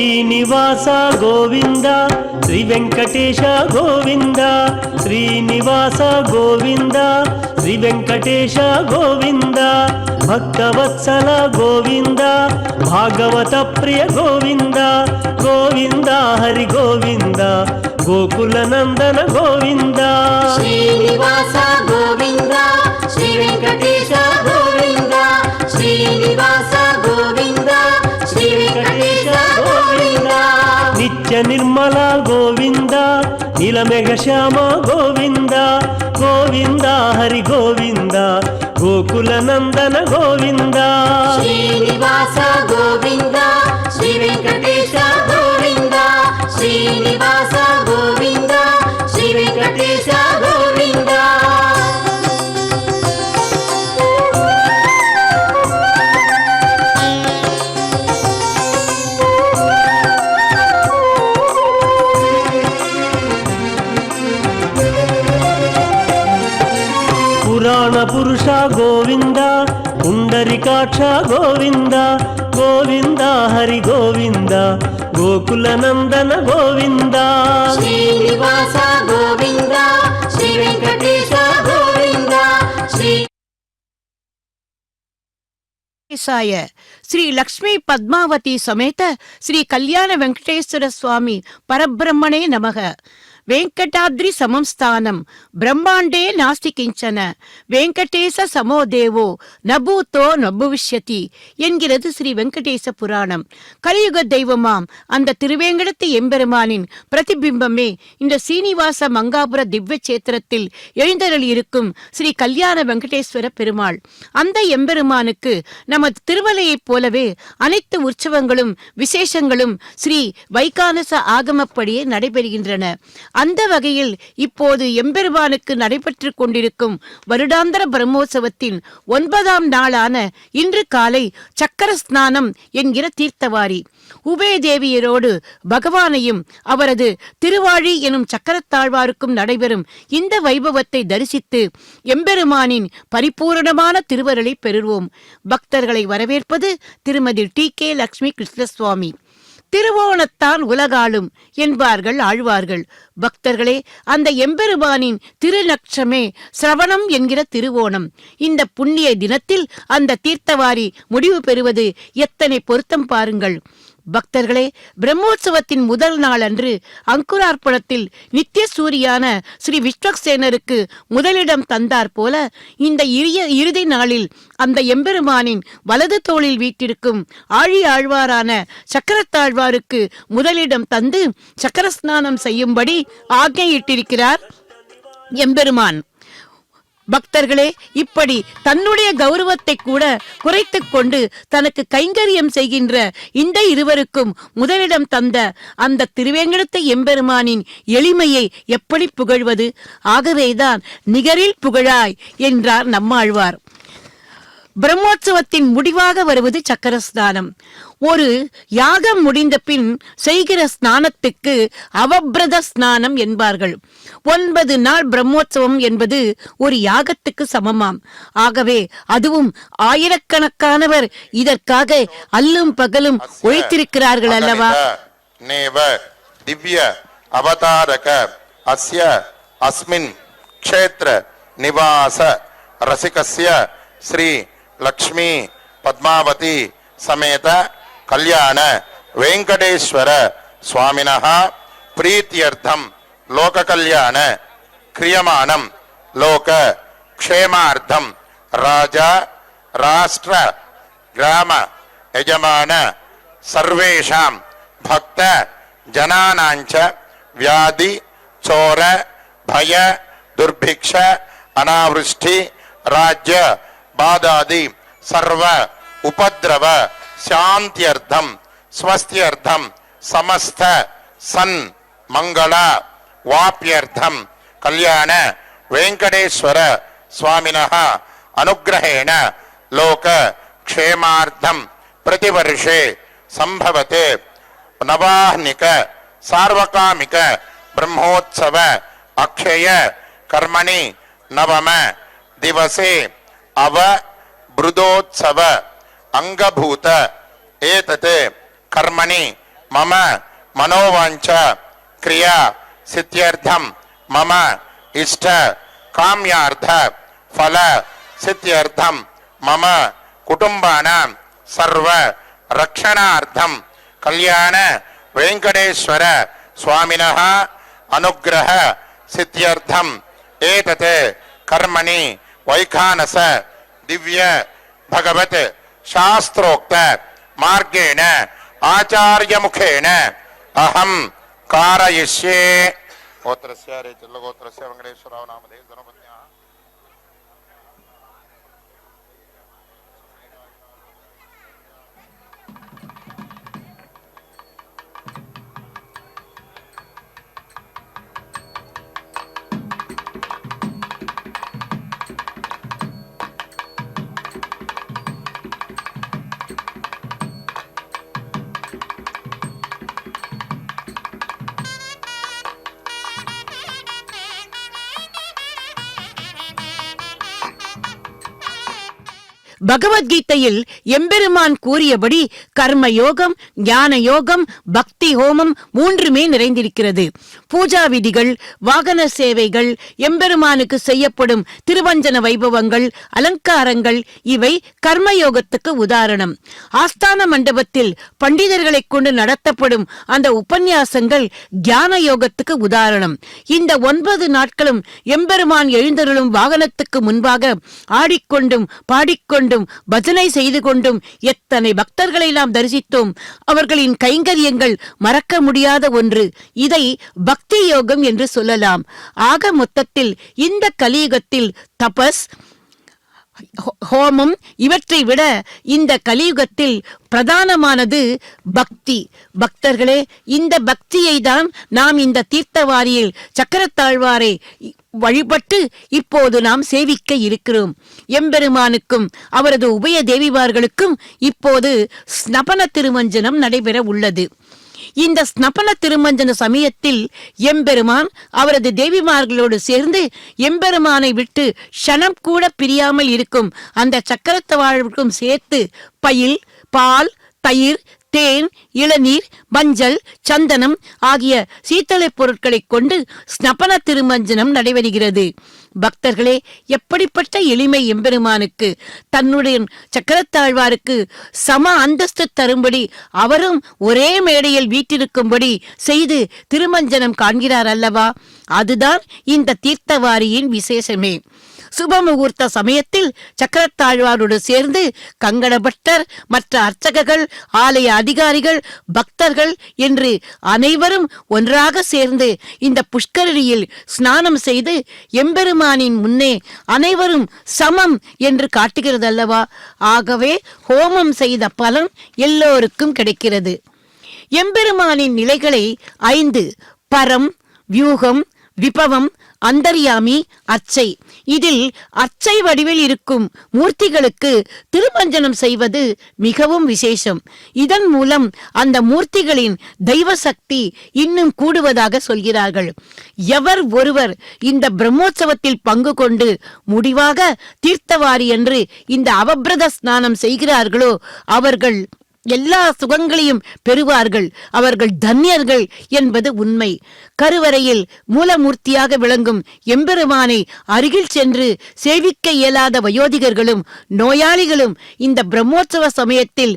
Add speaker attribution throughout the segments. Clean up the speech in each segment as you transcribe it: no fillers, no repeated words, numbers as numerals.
Speaker 1: శ్రీనివాస గోవింద శ్రీ వెంకటేశ గోవింద శ్రీనివాస గోవింద శ్రీ వెంకటేశ గోవింద భక్తవత్సల గోవింద భాగవత ప్రియ గోవింద గోవింద హరి గోవింద గోకుల నందన గోవింద
Speaker 2: శ్రీనివాస గోవింద శ్రీ వెంకటేశ గోవింద శ్రీనివాస గోవింద శ్రీ వెంకటేశ గోవింద
Speaker 1: నిత్య నిర్మల గోవింద నీలమేఘ శ్యామ గోవింద గోవింద హరి గోవింద గోకుల నందన గోవింద
Speaker 2: శ్రీనివాస గోవింద శ్రీ వెంకటేశ గోవింద శ్రీనివాస గోవింద శ్రీ వెంకటేశ గోవింద
Speaker 1: పురాణ పురుష గోవింద పుండరికాక్ష గోవింద గోవింద హరి గోవింద గోకుల నందన గోవింద
Speaker 2: శ్రీనివాస గోవింద శ్రీ వెంకటేశ గోవింద శ్రీ
Speaker 3: శ్రీ లక్ష్మీ పద్మావతి సమేత శ్రీ కళ్యాణ వెంకటేశ్వర స్వామి పరబ్రహ్మణే నమః. వెంకటాద్రి సమం స్థానం బ్రహ్మాండే నాస్తి కించன வெங்கடேச சமோ தேவோ நபூத்தோ நபுவிஷ்யதி என்கிறது ஸ்ரீ வெங்கடேச புராணம். கலியுக தெய்வமாம் அந்த திருவேங்கடத்து எம்பெருமானின் பிரதிபிம்பமே இந்த சீனிவாச மங்காபுர திவ்ய சேத்திரத்தில் எழுந்தருளி இருக்கும் ஸ்ரீ கல்யாண வெங்கடேஸ்வர பெருமாள். அந்த எம்பெருமானுக்கு நமது திருமலையைப் போலவே அனைத்து உற்சவங்களும் விசேஷங்களும் ஸ்ரீ வைகானச ஆகமப்படியே நடைபெறுகின்றன. அந்த வகையில் இப்போது எம்பெருமானுக்கு நடைபெற்று கொண்டிருக்கும் வருடாந்திர பிரம்மோற்சவத்தின் 9ஆம் நாளான இன்று காலை சக்கர ஸ்நானம் என்கிற தீர்த்தவாரி உபயதேவியரோடு பகவானையும் அவரது திருவாழி எனும் சக்கரத்தாழ்வாருக்கும் நடைபெறும் இந்த வைபவத்தை தரிசித்து எம்பெருமானின் பரிபூரணமான திருவருளை பெறுவோம். பக்தர்களை வரவேற்பது திருமதி டி.கே. லட்சுமி கிருஷ்ணசுவாமி. திருவோணத்தான் உலகாளும் என்பார்கள் ஆழ்வார்கள். பக்தர்களே, அந்த எம்பெருமானின் திருநக்ஷமே சிரவணம் என்கிற திருவோணம். இந்த புண்ணிய தினத்தில் அந்த தீர்த்தவாரி முடிவு பெறுவது எத்தனை பொருத்தம் பாருங்கள். பக்தர்களே, பிரம்மோற்சவத்தின் முதல் நாள் அன்று அங்குரார்ப்பணத்தில் நித்திய சூரியான ஸ்ரீ விஸ்வக்சேனருக்கு முதலிடம் தந்தார் போல இந்த இறுதி நாளில் அந்த எம்பெருமானின் வலது தோளில் வீட்டிருக்கும் ஆழி ஆழ்வாரான சக்கரத்தாழ்வாருக்கு முதலிடம் தந்து சக்கரஸ்நானம் செய்யும்படி ஆக்ஞையிட்டிருக்கிறார் எம்பெருமான். பக்தர்களே, இப்படி தன்னுடைய கௌரவத்தை கூட குறைத்துக் கொண்டு தனக்கு கைங்கரியம் செய்கின்ற இந்த இருவருக்கும் முதலிடம் தந்த அந்த திருவேங்கடத்து எம்பெருமானின் எளிமையை எப்படி புகழ்வது? ஆகவேதான் நிகரில் புகழாய் என்றார் நம்மாழ்வார். பிரம்மோற்சவத்தின் முடிவாக வருவது சக்கரஸ்நானம். ஒரு யாகம் முடிந்த பின் செய்கிற ஸ்நானத்துக்கு அவபிரத ஸ்நானம் என்பார்கள். 9 நாள் பிரம்மோற்சவம் என்பது ஒரு யாகத்துக்கு சமமாம். ஆகவே அதுவும் ஆயிரக்கணக்கானவர் இதற்காக அல்லும் பகலும் உழைத்திருக்கிறார்கள் அல்லவா?
Speaker 4: திவ்ய அவதாரக அஸ்ய அஸ்மின் க்ஷேத்ர நிவாச ரசிகஸ்ய ஸ்ரீ லக்ஷ்மி பத்மாவதி சமேத கல்யாண வெங்கடேஸ்வர சுவாமினஹ பிரீத்தியர்த்தம் லோக கல்யாண கிரியமானம் லோக க்ஷேமார்த்தம் ராஜா ராஷ்டிர கிராம யஜமான சர்வேஷாம் பக்த ஜனானாஞ்ச வியாதி சோர பய துர்பிக்ஷ அனாவிருஷ்டி ராஜ்ய பாதாதி சர்வ உபத்ரவ சாந்தியர்த்தம் ஸ்வஸ்தியர்த்தம் சமஸ்த சன் மங்கள வாப்யர்த்தம் கல்யாண வெங்கடேஸ்வர சுவாமினஹ அனுக்கிரஹேண லோக க்ஷேமார்த்தம் பிரதிவர்ஷே சம்பவதே நவாஹ்னிக சார்வகாமிக பிரம்மோத்சவ அக்ஷய கர்மணி நவம திவசே அவ பிருதோத்சவ அங்கபூத ஏதத் கர்மணி मम मनोवांच क्रिया सिद्ध्यर्थम मम इष्ट काम्यार्थ फल सिद्ध्यर्थम मम कुटुंबानां सर्व रक्षणार्थम कल्याण वेंकटेश्वर स्वामिनः अनुग्रह सिद्ध्यर्थम एतत् कर्मणि वैखानस दिव्य भगवत शास्त्रोक्त मार्गेण आचार्य मुखेन अहम कारयिष्ये। गोत्रस्य रेचल्लगोत्रस्य वेंकटेश्वराव नामधेय धर्मपत्न्याः
Speaker 3: பகவத்கீதையில் எம்பெருமான் கூறியபடி கர்ம யோகம், ஞான யோகம், பக்தி ஹோமம் மூன்றுமே நிறைந்திருக்கிறது. பூஜா விதிகள், வாகன சேவைகள், எம்பெருமானுக்கு செய்யப்படும் திருவஞ்சன வைபவங்கள், அலங்காரங்கள் இவை கர்மயோகத்துக்கு உதாரணம். ஆஸ்தான மண்டபத்தில் பண்டிதர்களை கொண்டு நடத்தப்படும் அந்த உபன்யாசங்கள் ஞான யோகத்துக்கு உதாரணம். இந்த 9 நாட்களும் எம்பெருமான் எழுந்தருளும் வாகனத்துக்கு முன்பாக ஆடிக்கொண்டும் பாடிக்கொண்டும் பஜனை செய்து கொண்டும் எத்தனை பக்தர்களை நாம் தரிசித்தோம். அவர்களின் கைங்கரியங்கள் மறக்க முடியாத ஒன்று. இதை பக்தி யோகம் என்று சொல்லலாம். ஆக மொத்தத்தில் இந்த கலியுகத்தில் தபஸ், ஹோமம் இவற்றை விட இந்த கலியுகத்தில் பிரதானமானது பக்தி. பக்தர்களே, இந்த பக்தியை தான் நாம் இந்த தீர்த்தவாரியில் சக்கரத்தாழ்வாரை வழிபட்டு இப்போது நாம் சேவிக்க இருக்கிறோம். எம்பெருமானுக்கும் அவரது உபய தேவிமார்களுக்கும் இப்போது ஸ்நபன திருமஞ்சனம் நடைபெற உள்ளது. இந்த ஸ்நபன திருமஞ்சன சமயத்தில் எம்பெருமான் அவரது தேவிமார்களோடு சேர்ந்து எம்பெருமானை விட்டு க்ஷணம் கூட பிரியாமல் இருக்கும் அந்த சக்கரத்தாழ்வாருக்கும் சேர்த்து பயில், பால், தயிர், தேன், இளநீர், மஞ்சள், சந்தனம் ஆகிய சீத்தளை பொருட்களை கொண்டு ஸ்நபன திருமஞ்சனம் நடைபெறுகிறது. பக்தர்களே, எப்படிப்பட்ட எளிமை எம்பெருமானுக்கு! தன்னுடைய சக்கரத்தாழ்வாருக்கு சம அந்தஸ்து தரும்படி அவரும் ஒரே மேடையில் வீட்டிருக்கும்படி செய்து திருமஞ்சனம் காண்கிறார் அல்லவா? அதுதான் இந்த தீர்த்தவாரியின் விசேஷமே. சுபமுகூர்த்த சமயத்தில் சக்கரத்தாழ்வாரோடு சேர்ந்து கங்கடபட்டர், மற்ற அர்ச்சகர்கள், ஆலய அதிகாரிகள், பக்தர்கள் என்று அனைவரும் ஒன்றாக சேர்ந்து இந்த புஷ்கரிணியில் ஸ்நானம் செய்து எம்பெருமானின் முன்னே அனைவரும் சமம் என்று காட்டுகிறதல்லவா? ஆகவே ஹோமம் செய்த பலன் எல்லோருக்கும் கிடைக்கிறது. எம்பெருமானின் நிலைகளை 5: பரம், வியூகம், விபவம், அந்தர்யாமி, அர்ச்சை. இதில் அர்ச்சை வடிவில் இருக்கும் மூர்த்திகளுக்கு திருமஞ்சனம் செய்வது மிகவும் விசேஷம். இதன் மூலம் அந்த மூர்த்திகளின் தெய்வ சக்தி இன்னும் கூடுவதாக சொல்கிறார்கள். எவர் ஒருவர் இந்த பிரம்மோற்சவத்தில் பங்கு கொண்டு முடிவாக தீர்த்தவாரி என்று இந்த அவபிரத ஸ்நானம் செய்கிறார்களோ அவர்கள் எல்லா சுகங்களையும் பெறுவார்கள். அவர்கள் தன்யர்கள் என்பது உண்மை. கருவறையில் மூலமூர்த்தியாக விளங்கும் எம்பெருமானை அருகில் சென்று சேவிக்க இயலாத வயோதிகர்களும் நோயாளிகளும் இந்த பிரம்மோற்சவ சமயத்தில்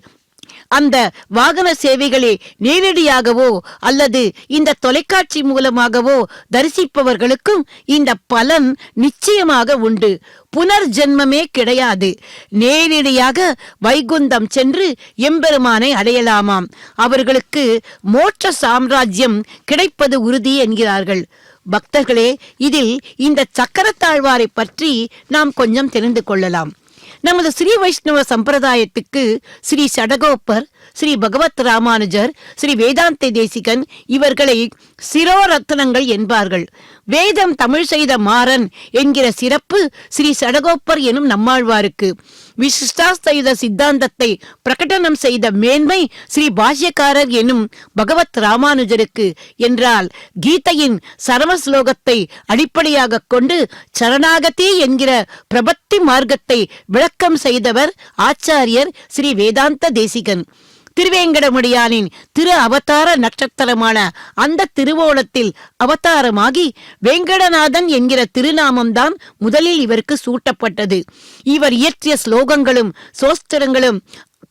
Speaker 3: அந்த வாகன சேவைகளை நேரடியாகவோ அல்லது இந்த தொலைக்காட்சி மூலமாகவோ தரிசிப்பவர்களுக்கும் இந்த பலன் நிச்சயமாக உண்டு. புனர்ஜென்மமே கிடையாது. நேரடியாக வைகுந்தம் சென்று எம்பெருமானை அடையலாமாம். அவர்களுக்கு மோட்ச சாம்ராஜ்யம் கிடைப்பது உறுதி என்கிறார்கள். பக்தர்களே, இதில் இந்த சக்கரத்தாழ்வாரை பற்றி நாம் கொஞ்சம் தெரிந்து கொள்ளலாம். நமது ஸ்ரீ வைஷ்ணவ சம்பிரதாயத்துக்கு ஸ்ரீ சடகோப்பர், ஸ்ரீ பகவத் ராமானுஜர், ஸ்ரீ வேதாந்த தேசிகன் இவர்களை சிரோரத்னங்கள் என்பார்கள். வேதம் தமிழ் செய்த மாறன் என்கிற சிறப்பு ஸ்ரீ சடகோப்பர் எனும் நம்மாழ்வாருக்கு. விசிஷ்டாத்வைத சித்தாந்தத்தை பிரகடனம் செய்த மேன்மை ஸ்ரீ பாஷ்யக்காரர் எனும் பகவத் ராமானுஜருக்கு என்றால், கீதையின் சரம ஸ்லோகத்தை அடிப்படையாக கொண்டு சரணாகதி என்கிற பிரபத்தி மார்க்கத்தை விளக்கம் செய்தவர் ஆச்சாரியர் ஸ்ரீ வேதாந்த தேசிகன். திருவேங்கடமுடியானின் திரு அவதார நட்சத்திரமான அந்த திருவோணத்தில் அவதாரமாகி வேங்கடநாதன் என்கிற திருநாமம்தான் முதலில் இவருக்கு சூட்டப்பட்டது. இவர் இயற்றிய ஸ்லோகங்களும் சோஸ்திரங்களும்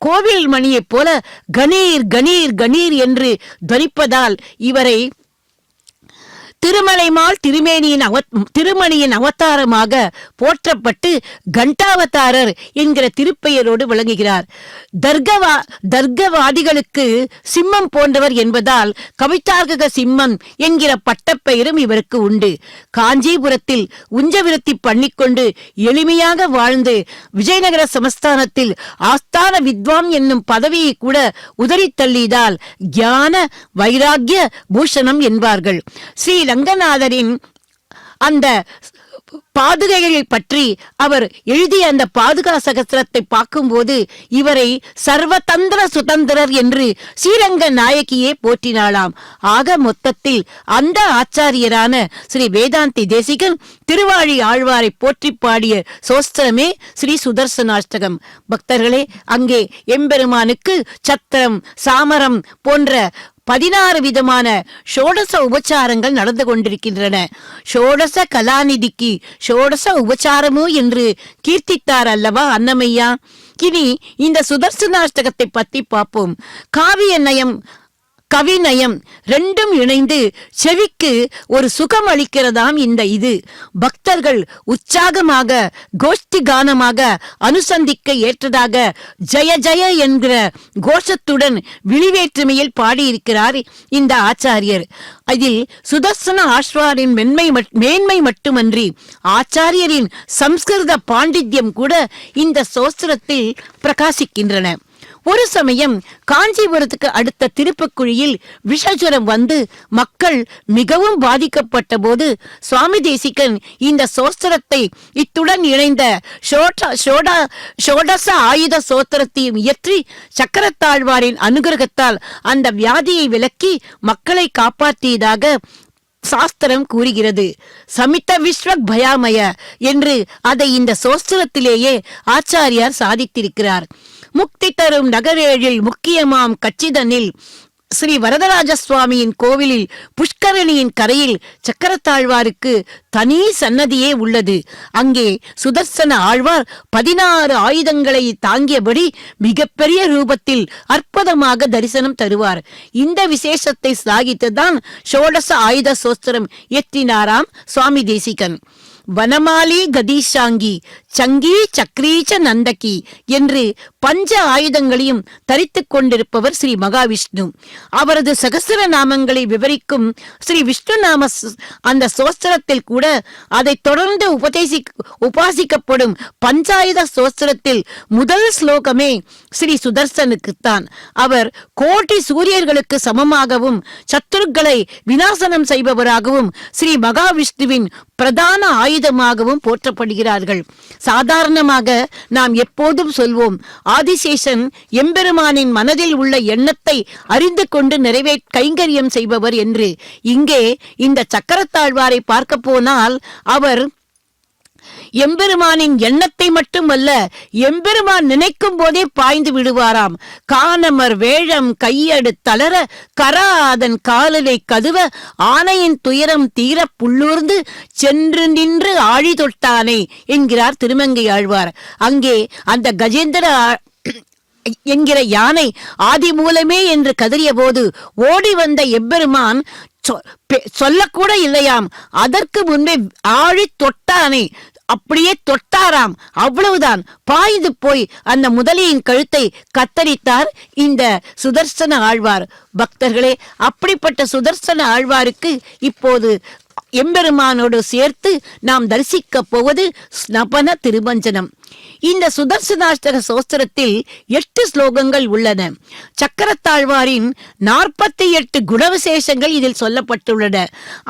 Speaker 3: கோவில் மணியைப் போல கணீர் கணீர் கணீர் என்று துவனிப்பதால் இவரை திருமலைமால் திருமணியின் அவதாரமாக போற்றப்பட்டு கண்டாவதாரர் என்கிற திருப்பெயரோடு விளங்குகிறார். தர்க்கவாதிகளுக்கு சிம்மம் போன்றவர் என்பதால் கவிதார்க்க சிம்மம் என்கிற பட்டப்பெயரும் இவருக்கு உண்டு. காஞ்சிபுரத்தில் உஞ்சவிருத்தி பண்ணிக்கொண்டு எளிமையாக வாழ்ந்து விஜயநகர சமஸ்தானத்தில் ஆஸ்தான வித்வான் என்னும் பதவியை கூட உதறி தள்ளியதால் ஞான வைராக்கிய பூஷணம் என்பார்கள். ஸ்ரீ ரங்கநாதரின் அந்த பாதுகைகளை பற்றி அவர் எழுதிய அந்த பாதுகா சகஸ்திரத்தை பார்க்கும்போது இவரை சர்வதந்திர சுதந்திரர் என்று ஸ்ரீரங்க நாயகியே போற்றினாளாம். ஆக மொத்தத்தில் அந்த ஆச்சாரியரான ஸ்ரீ வேதாந்தி தேசிகன் திருவாழி ஆழ்வாரை போற்றி பாடிய சோஸ்திரமே ஸ்ரீ சுதர்சனாஷ்டகம். பக்தர்களே, அங்கே எம்பெருமானுக்கு சத்திரம் சாமரம் போன்ற 16 விதமான ஷோடச உபச்சாரங்கள் நடந்து கொண்டிருக்கின்றன. ஷோடச கலாநிதிக்கு ஷோடச உபச்சாரமோ என்று கீர்த்தித்தார் அல்லவா அன்னமையா. இனி இந்த சுதர்சனாஷ்டகத்தை பத்தி பார்ப்போம். காவிய நயம் கவிநயம் ரெண்டும் இணைந்து செவிக்கு ஒரு சுகம் அளிக்கிறதாம் இது. பக்தர்கள் உற்சாகமாக கோஷ்டி கானமாக அனுசந்திக்க ஏற்றதாக ஜய ஜய என்கிற கோஷத்துடன் விழிவேற்றுமையில் பாடியிருக்கிறார் இந்த ஆச்சாரியர். அதில் சுதர்சன ஆழ்வாரின் மேன்மை மட்டுமன்றி ஆச்சாரியரின் சம்ஸ்கிருத பாண்டித்யம் கூட இந்த சோஸ்திரத்தில் பிரகாசிக்கின்றன. ஒரு சமயம் காஞ்சிபுரத்துக்கு அடுத்த திருப்புக்குழியில் விஷஜுரம் வந்து மக்கள் மிகவும் பாதிக்கப்பட்ட போது சுவாமி தேசிகன் இந்த சோஸ்திரத்தை இத்துடன் இணைந்த ஷோடச ஆயுத சோத்திரத்தையும் இயற்றி சக்கரத்தாழ்வாரின் அனுகிரகத்தால் அந்த வியாதியை விலக்கி மக்களை காப்பாற்றியதாக சாஸ்திரம் கூறுகிறது. சமித்த விஸ்வக் பயாமய என்று அதை இந்த சோஸ்திரத்திலேயே ஆச்சாரியார் சாதித்திருக்கிறார். முக்தி தரும் நகரேழில் முக்கியமாம் கச்சிதனில் ஸ்ரீ வரதராஜ சுவாமியின் கோவிலில் புஷ்கரணியின் கரையில் சக்கரத்தாழ்வாருக்கு தனி சன்னதியே உள்ளது. அங்கே சுதர்சன ஆழ்வார் 16 ஆயுதங்களை தாங்கியபடி மிகப்பெரிய ரூபத்தில் அற்புதமாக தரிசனம் தருவார். இந்த விசேஷத்தை சாகித்துதான் ஷோடச ஆயுத சோஸ்திரம் ஏற்றினாராம் சுவாமி தேசிகன். வனமாலி கதீஷாங்கி சங்கி சக்ரீச்ச நந்தகி என்று பஞ்ச ஆயுதங்களையும் தரித்துக் கொண்டிருப்பவர் ஸ்ரீ மகாவிஷ்ணு. அவரது சகஸ்ர நாமங்களை விவரிக்கும் ஸ்ரீ விஷ்ணு நாம அந்த சோஸ்திரத்தில் கூட அதை தொடர்ந்து உபாசிக்கப்படும் பஞ்சாயுத சோஸ்திரத்தில் முதல் ஸ்லோகமே ஸ்ரீ சுதர்சனுக்குத்தான். அவர் கோட்டி சூரியர்களுக்கு சமமாகவும் சத்துருக்களை விநாசனம் செய்பவராகவும் ஸ்ரீ மகாவிஷ்ணுவின் பிரதான ஆயுதமாகவும் போற்றப்படுகிறார்கள். சாதாரணமாக நாம் எப்போதும் சொல்வோம், ஆதிசேஷன் எம்பெருமானின் மனதில் உள்ள எண்ணத்தை அறிந்து கொண்டு கைங்கரியம் செய்பவர் என்று. இங்கே இந்த சக்கரத்தாழ்வாரை பார்க்க போனால் அவர் எம்பெருமானின் எண்ணத்தை மட்டுமல்ல, எம்பெருமான் நினைக்கும் போதே பாய்ந்து விடுவாராம். காணமர் வேழம் கையடு தளர கராதன் காலனை கதுவ ஆனையின் துயரம் தீர புள்ளூர்ந்து சென்று நின்று ஆழி தொட்டானே என்கிறார் திருமங்கை ஆழ்வார். அங்கே அந்த கஜேந்திர என்கிற யானை ஆதி மூலமே என்று கதறிய போது ஓடி வந்த எம்பெருமான் சொல்லக்கூட இல்லையாம், அதற்கு முன்பே ஆழி தொட்டானே, அப்படியே தொட்டாராம். அவ்வளவுதான், பாய்ந்து போய் அந்த முதலையின் கழுத்தை கத்தரித்தார் இந்த சுதர்சன ஆழ்வார். பக்தர்களே, அப்படிப்பட்ட சுதர்சன ஆழ்வாருக்கு இப்போது எம்பெருமானோடு சேர்த்து நாம் தரிசிக்க போவது ஸ்நபன திருமஞ்சனம். இந்த சுதர்சனாஷ்டக சோஸ்திரத்தில் 8 ஸ்லோகங்கள் உள்ளன. சக்கரத்தாழ்வாரின் 48 குணவிசேஷங்கள் இதில் சொல்லப்பட்டுள்ளன.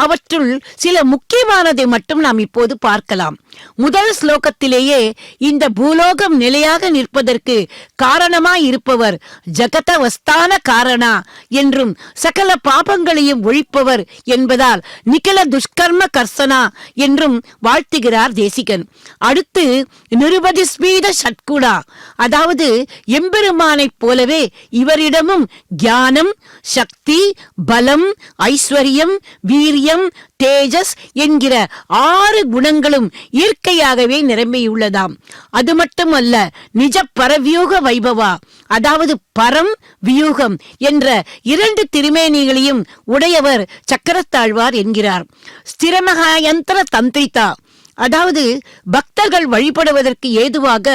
Speaker 3: அவற்றுள் சில முக்கியமானதை மட்டும் நாம் இப்போது பார்க்கலாம். முதல் ஸ்லோகத்திலேயே இந்த பூலோகம் நிலையாக நிற்பதற்கு காரணமாய் இருப்பவர் ஜகதவஸ்தான காரணா என்றும் சகல பாபங்களையும் ஒழிப்பவர் என்பதால் நிகழ துஷ்கர்ம கர்சனா என்றும் வாழ்த்துகிறார் தேசிகன். அடுத்து நிருப சர்வதிஸ்மீத சட்குணா, அதாவது எம்பெருமானைப் போலவே இவரிடமும் ஞானம், சக்தி, பலம், ஐஸ்வர்யம், வீரியம், தேஜஸ் என்கிற 6 குணங்களும் இயற்கையாகவே நிரம்பியுள்ளதாம். அது மட்டுமல்ல, நிஜ பரவியூக வைபவா, அதாவது பரம் வியூகம் என்ற 2 திருமேனிகளையும் உடையவர் சக்கரத்தாழ்வார் என்கிறார். ஸ்திரமகாயந்திர தந்திரிதா, அதாவது பக்தர்கள் வழிபடுவதற்கு ஏதுவாக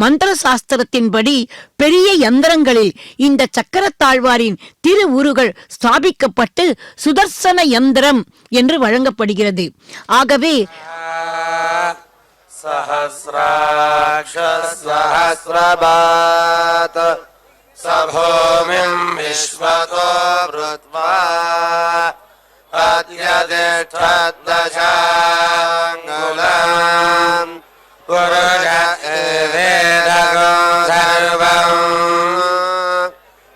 Speaker 3: மந்திர சாஸ்திரத்தின்படி பெரிய யந்திரங்களில் இந்த சக்கரத்தாழ்வாரின் திருவுருகள் ஸ்தாபிக்கப்பட்டு சுதர்சன யந்திரம் என்று வழங்கப்படுகிறது. ஆகவே
Speaker 5: சஹஸ்ராக்ஷஸ்வஹஸ்ரபாத் சபூமிம் விஸ்வதோ வ்ருத்வா அத்யதிஷ்டதசாங்குலம் புருஷ வேதகம் சர்வம்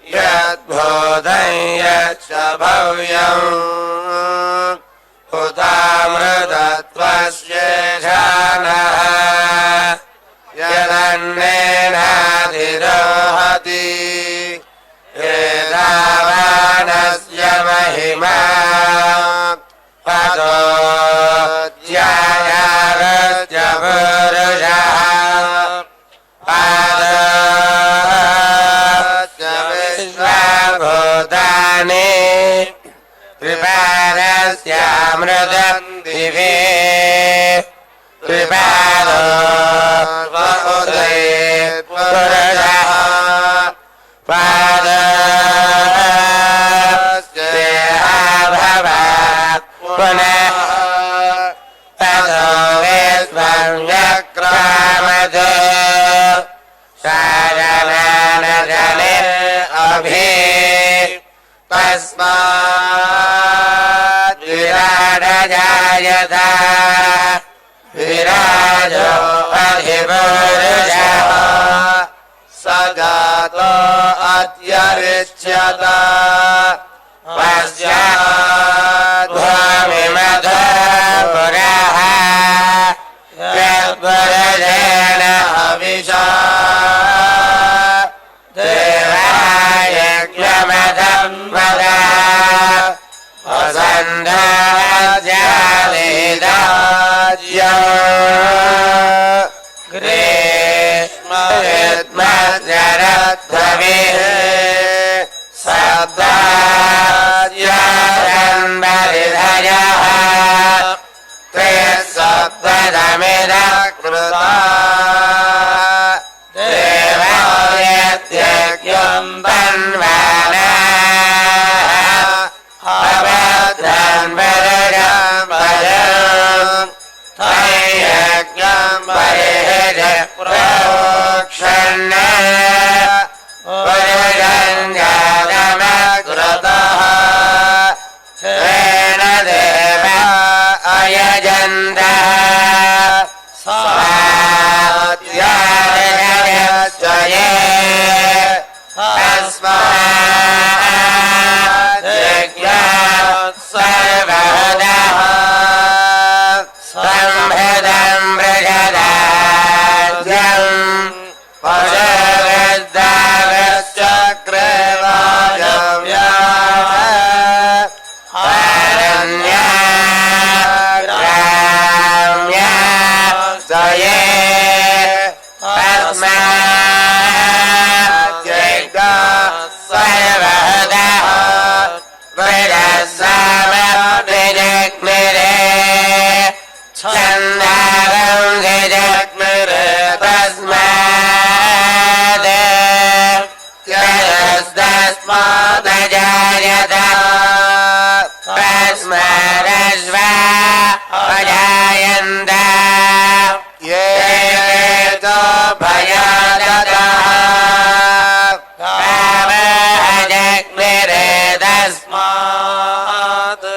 Speaker 5: யத்பூதம் யச்ச பவ்யம் உதாமிருதத்வஸ்யேஷானः யதன்னேனாதிரோஹதி ஏதாவானஸ்ய மஹிமா பதோ த்யாயாரத்ய புருஷः பாதஸ்ய விஸ்வபூதானி த்ரிபாதஸ்யாமிருதம் திவே த்ரிபாதோ உதயத் புருஷः பாதஸ்ய பவாத் புனः ததோ விஸ்வம் யக்ராமது சாரணானஜலே அபி தஸ்மாத் விராடஜாயதா விராஜோ அதிபுருஷः சஜாதோ அத்யரிச்யதா பஸ்யாத் பூமிமதோ புரः யத்புருஷேன ஹவிஷா தேவாயக்ஞமதம் வதா வசந்தாஜாலிதாஜ்யம் கிரீஷ்மயத்மஜரத்வவிः சப்தாஜ்யாரம்பரிதயः ते சப்ததமிதः கிருதா தேவாயத்யக்ஞம் தன்வானாः அபத்ரன் பரஜம் பரம் தையக்ஞம் பரிஹித ப்ரோக்ஷன்ன பரஜம் ஜாதமக்ருதः சேன தேவ அயஜந்தः சாத்யாரயச்சயே தஸ்மாத் யஜ்ஞாத் சர்வதः சம்ஹதம் பிரஜதாஜ்யம் பரவத்தாவச்சக்ரவாஜவ்யாः அரண்யா கிராம்யா சயே தஸ்மாத் யஜ்ஞாத் சர்வதः பிரஜசாமபிஜக்மிரே சந்தாரம் ஜக்மிரே தஸ்மாத் யஸ்தஸ்மாதஜாயதா தஸ்மாதஸ்வா அஜாயந்த ஏதோ பயாததः காமஜக்மிரே தஸ்மாத்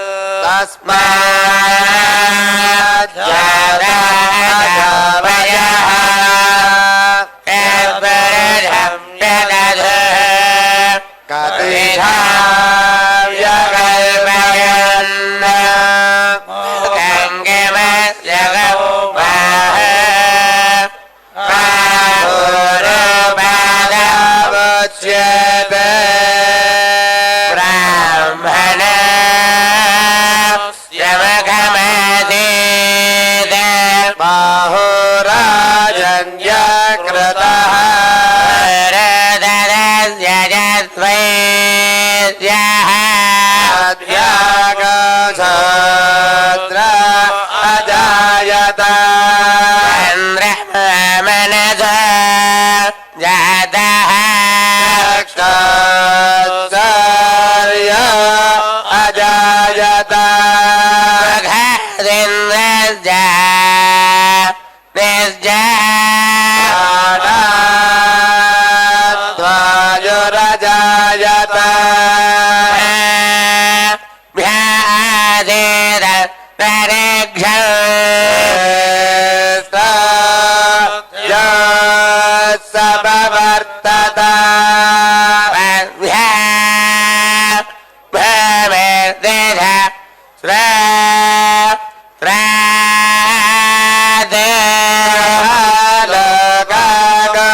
Speaker 5: ஜாதாஜாவயः யத்பரஜம் யததः கதிதாவ்யகல்பயன்ன கங்கமஸ்ய கௌபாः Jata Khadindraja Nisja Dvajuraja Jata Vyadira Pariksha Sabhavartata Vya Bhavedha Sra Srade Lokago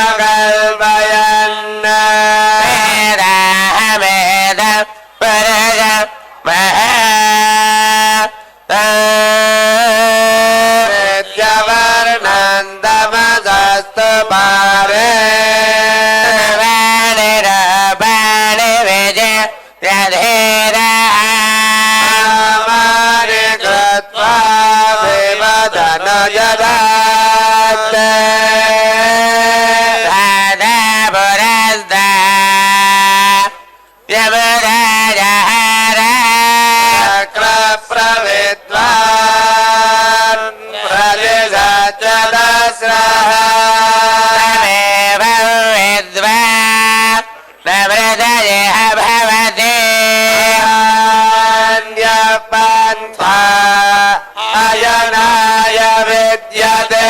Speaker 5: Agalvayanna Veda Hameda Paraja Maha Vidyavarnandamasastu Pare Vanira Bani Vijay Radhira Amari Kratva Vivadana Jadate Radha Purasda Yamaraja Hara Chakra Pravidvan Pradesachadasraha Tameva Vidva Namradaye Bhavati Anyapantha Ayanaya Vidyate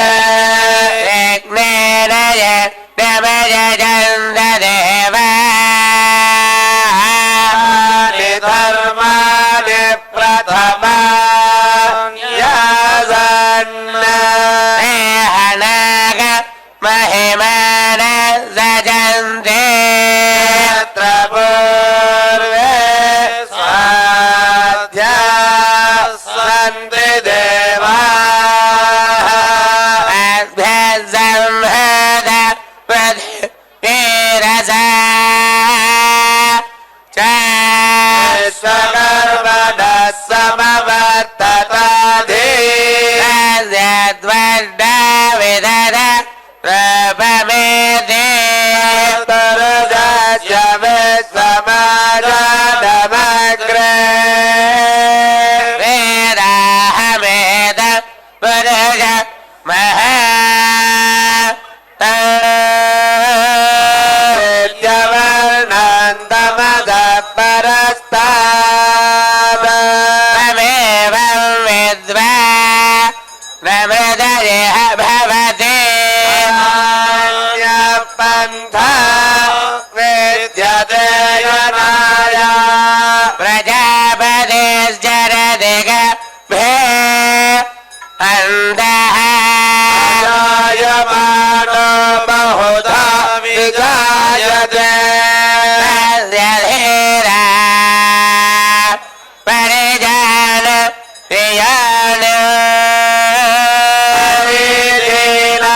Speaker 5: Vignenaya Namaya Jandadeva Nidharmani Prathama Yazanna Hanaga Mahimana Zajante Trapurve Swadhya Sandhi Deva Adhyazamhada Vadhirasa Chasakarvada Samavartatadhi Asyadvada Vidada Prabhamedhi Tarajasya Vesamadhanamagre Vedahameda Varaja Maha Vidyavarnandamasa Parastada Tamevam Vidva Namradaye Bhavati Anyapantha Vidyate Yanaya Prajapatis Jaradika Bhe Andaha Jayamano Bahuda Vijayate Asyadhira Parijana Vijana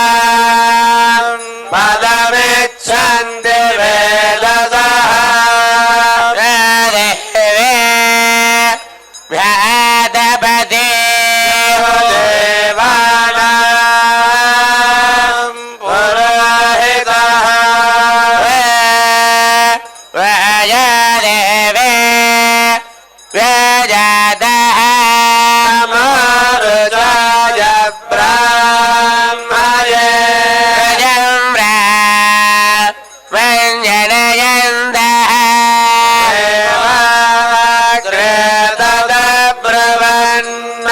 Speaker 5: Vijilam Padamichanti Vedasaha Radheve Vyadapati Devanam Purahitaha Vajadeve Vyajadaha Marujaya Brahmaye Jamra Vanjanayandaha Eva Kretata Pravanna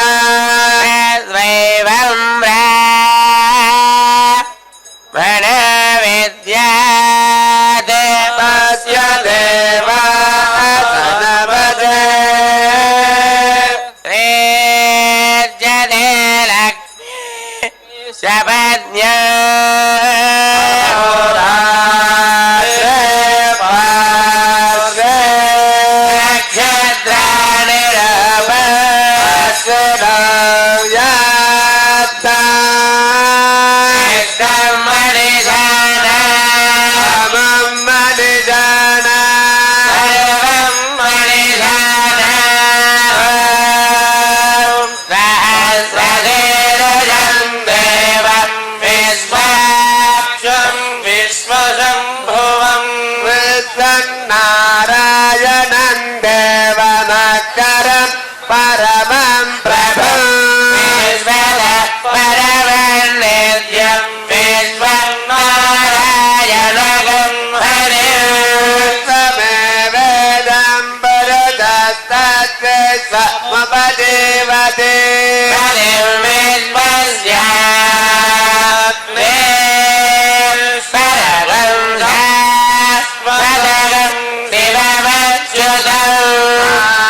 Speaker 5: स्वमुपजीवते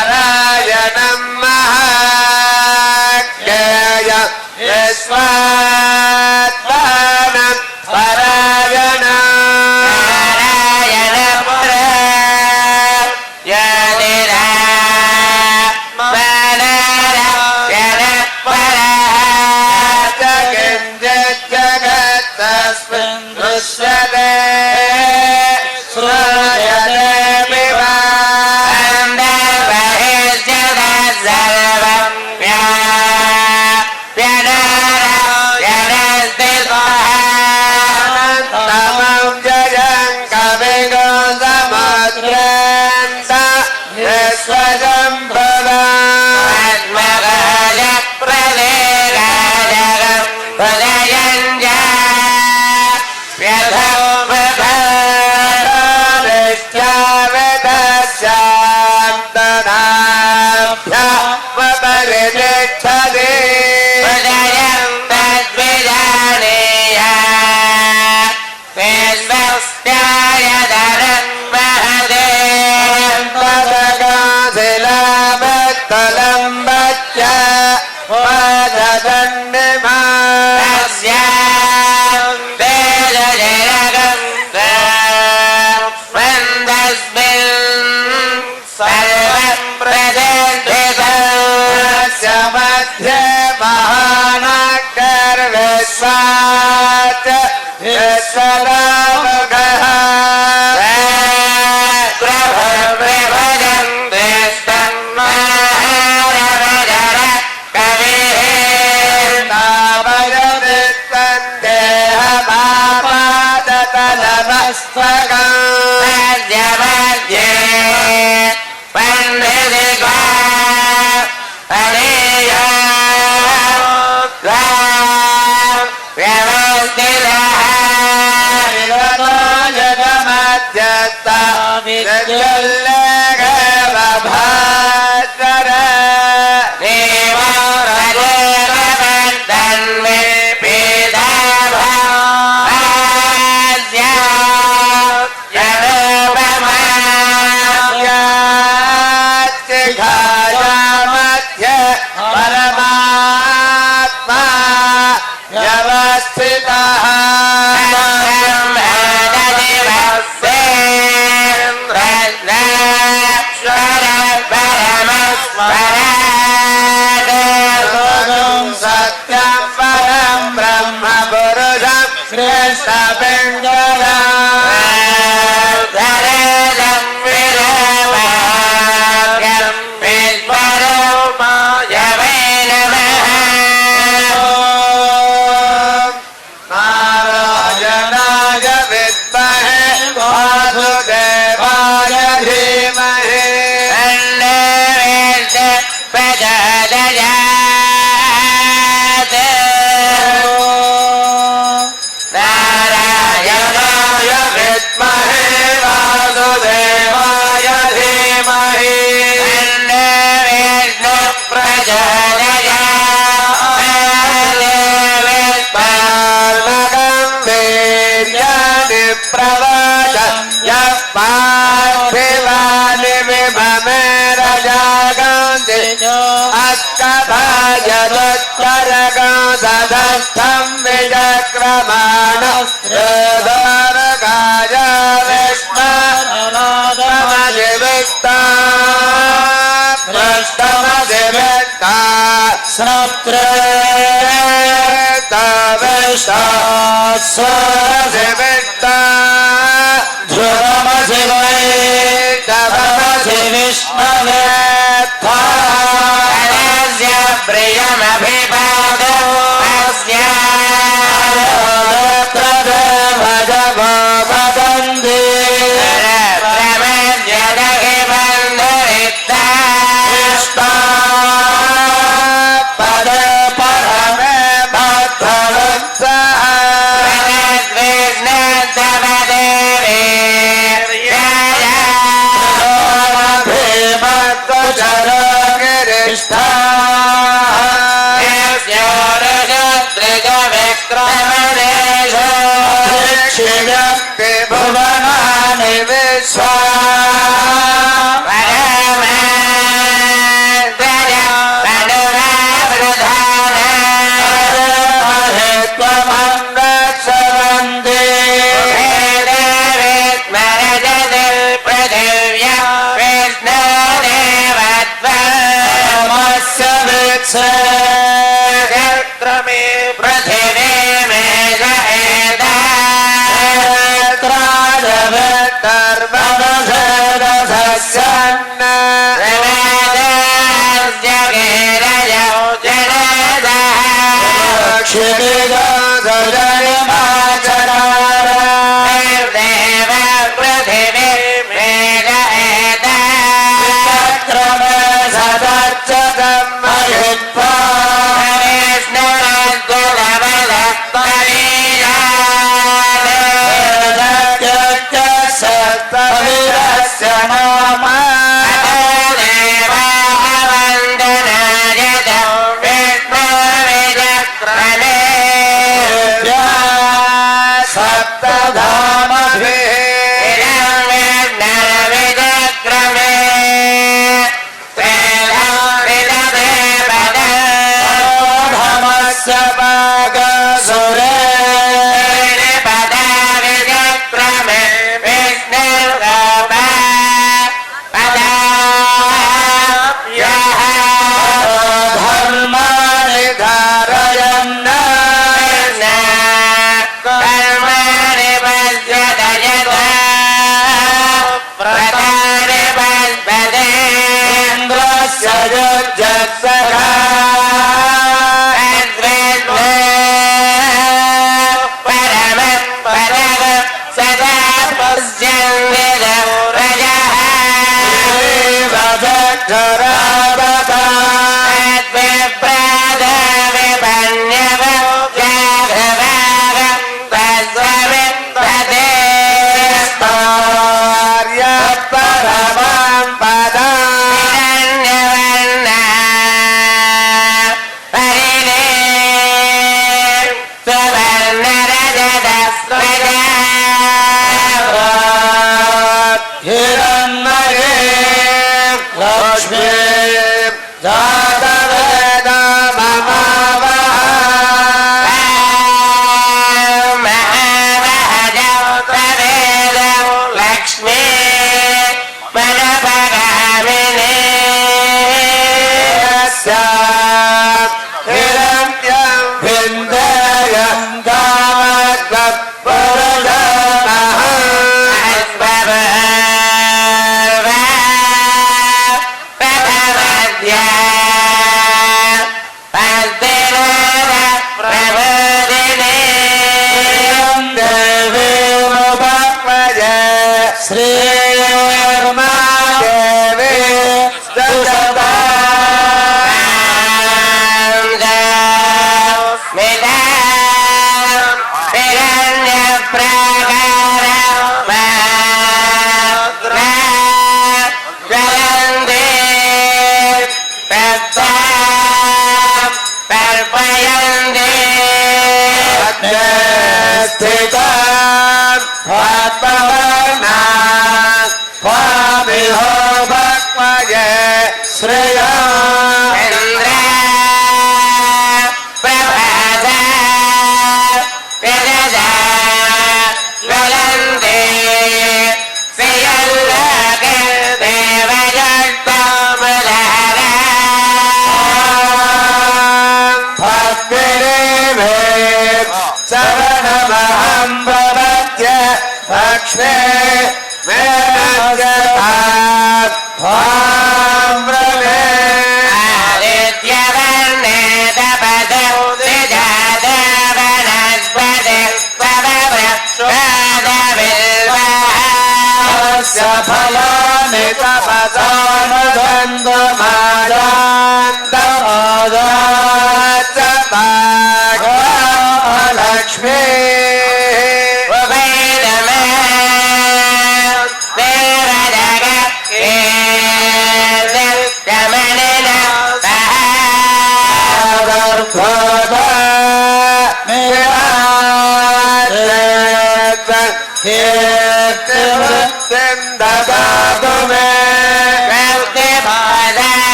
Speaker 5: नारायणं महाज्ञेय विश्वात्मानं परायणं दृश्यते श्रूयते विवा तमं जयं कविगो समुद्रेन्द्र विश्वजम्भवा महानगर्विश्वाच विश्वरामगः प्रभुर्विभजन्ते स्तन्महारवजर कविः तावयति तन्देहमापादतलमस्तकम् मध्यमध्ये पण्डितिका अनेया परमात्मा व्यवस्थितः सत्यं परं ब्रह्म पुरुषं श्रेष्ठपिङ्गला नारायणाय विद्महे वासुदेवाय धीमहि नारायणाय विद्महे वासुदेवाय धीमहि प्रवाच यः पार्थिवानि विभमेरजागन्ति अस्कभाजदुत्तरगं सदस्थं विचक्रमाण हृदरगाय विष्णुमधिविष्टा पृष्ठमधिविष्टा सप्रेतविष्टा स्वरधिविष्टा ध्रुवमधिवैतवमधि विष्णवे प्रियमभिपादो भजगो वदन्ति प्रमज्यदहि बन्धुरिता पद परमे भक्तवत्सः भीमत्वचरगिरि क्षेत्रमे पृथिवी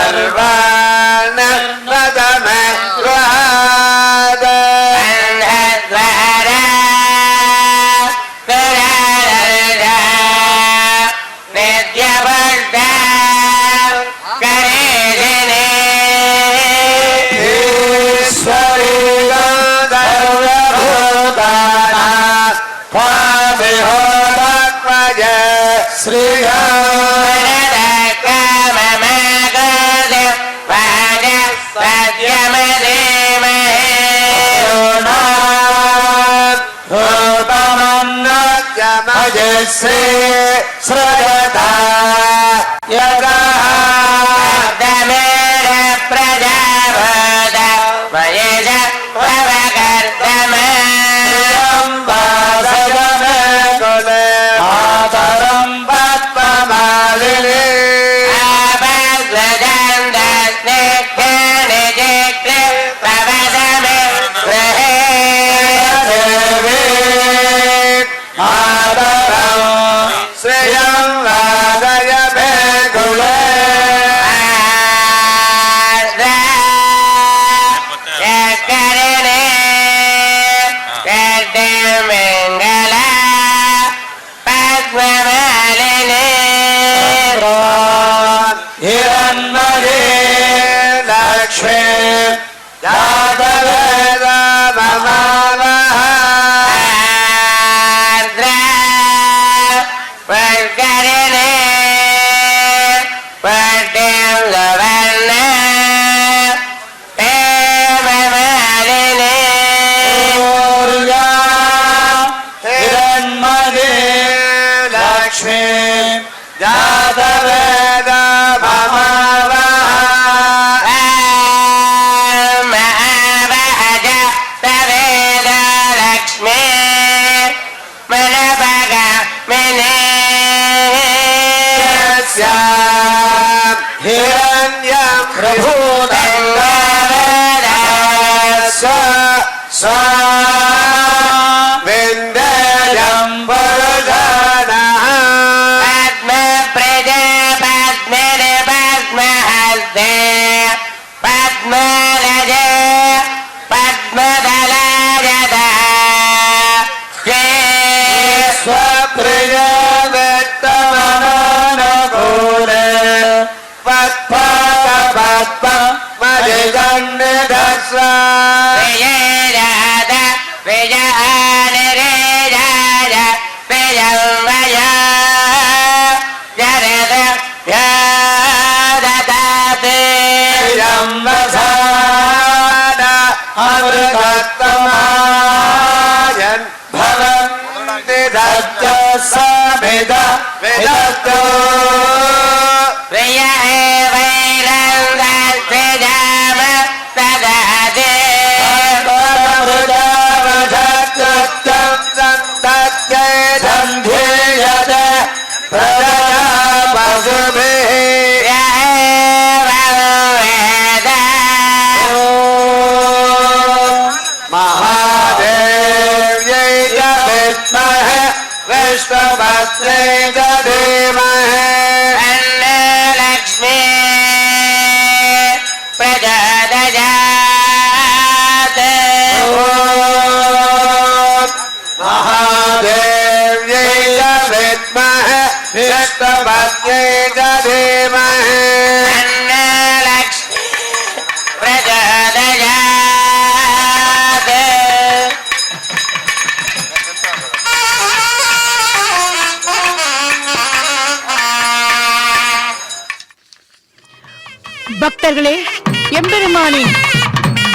Speaker 5: सर्वान् वदम श्री श्रयता प्रजापद वयज भवकर्तम आतरं पद्ममालिनी
Speaker 3: பக்தர்களே, எம்பெருமானின்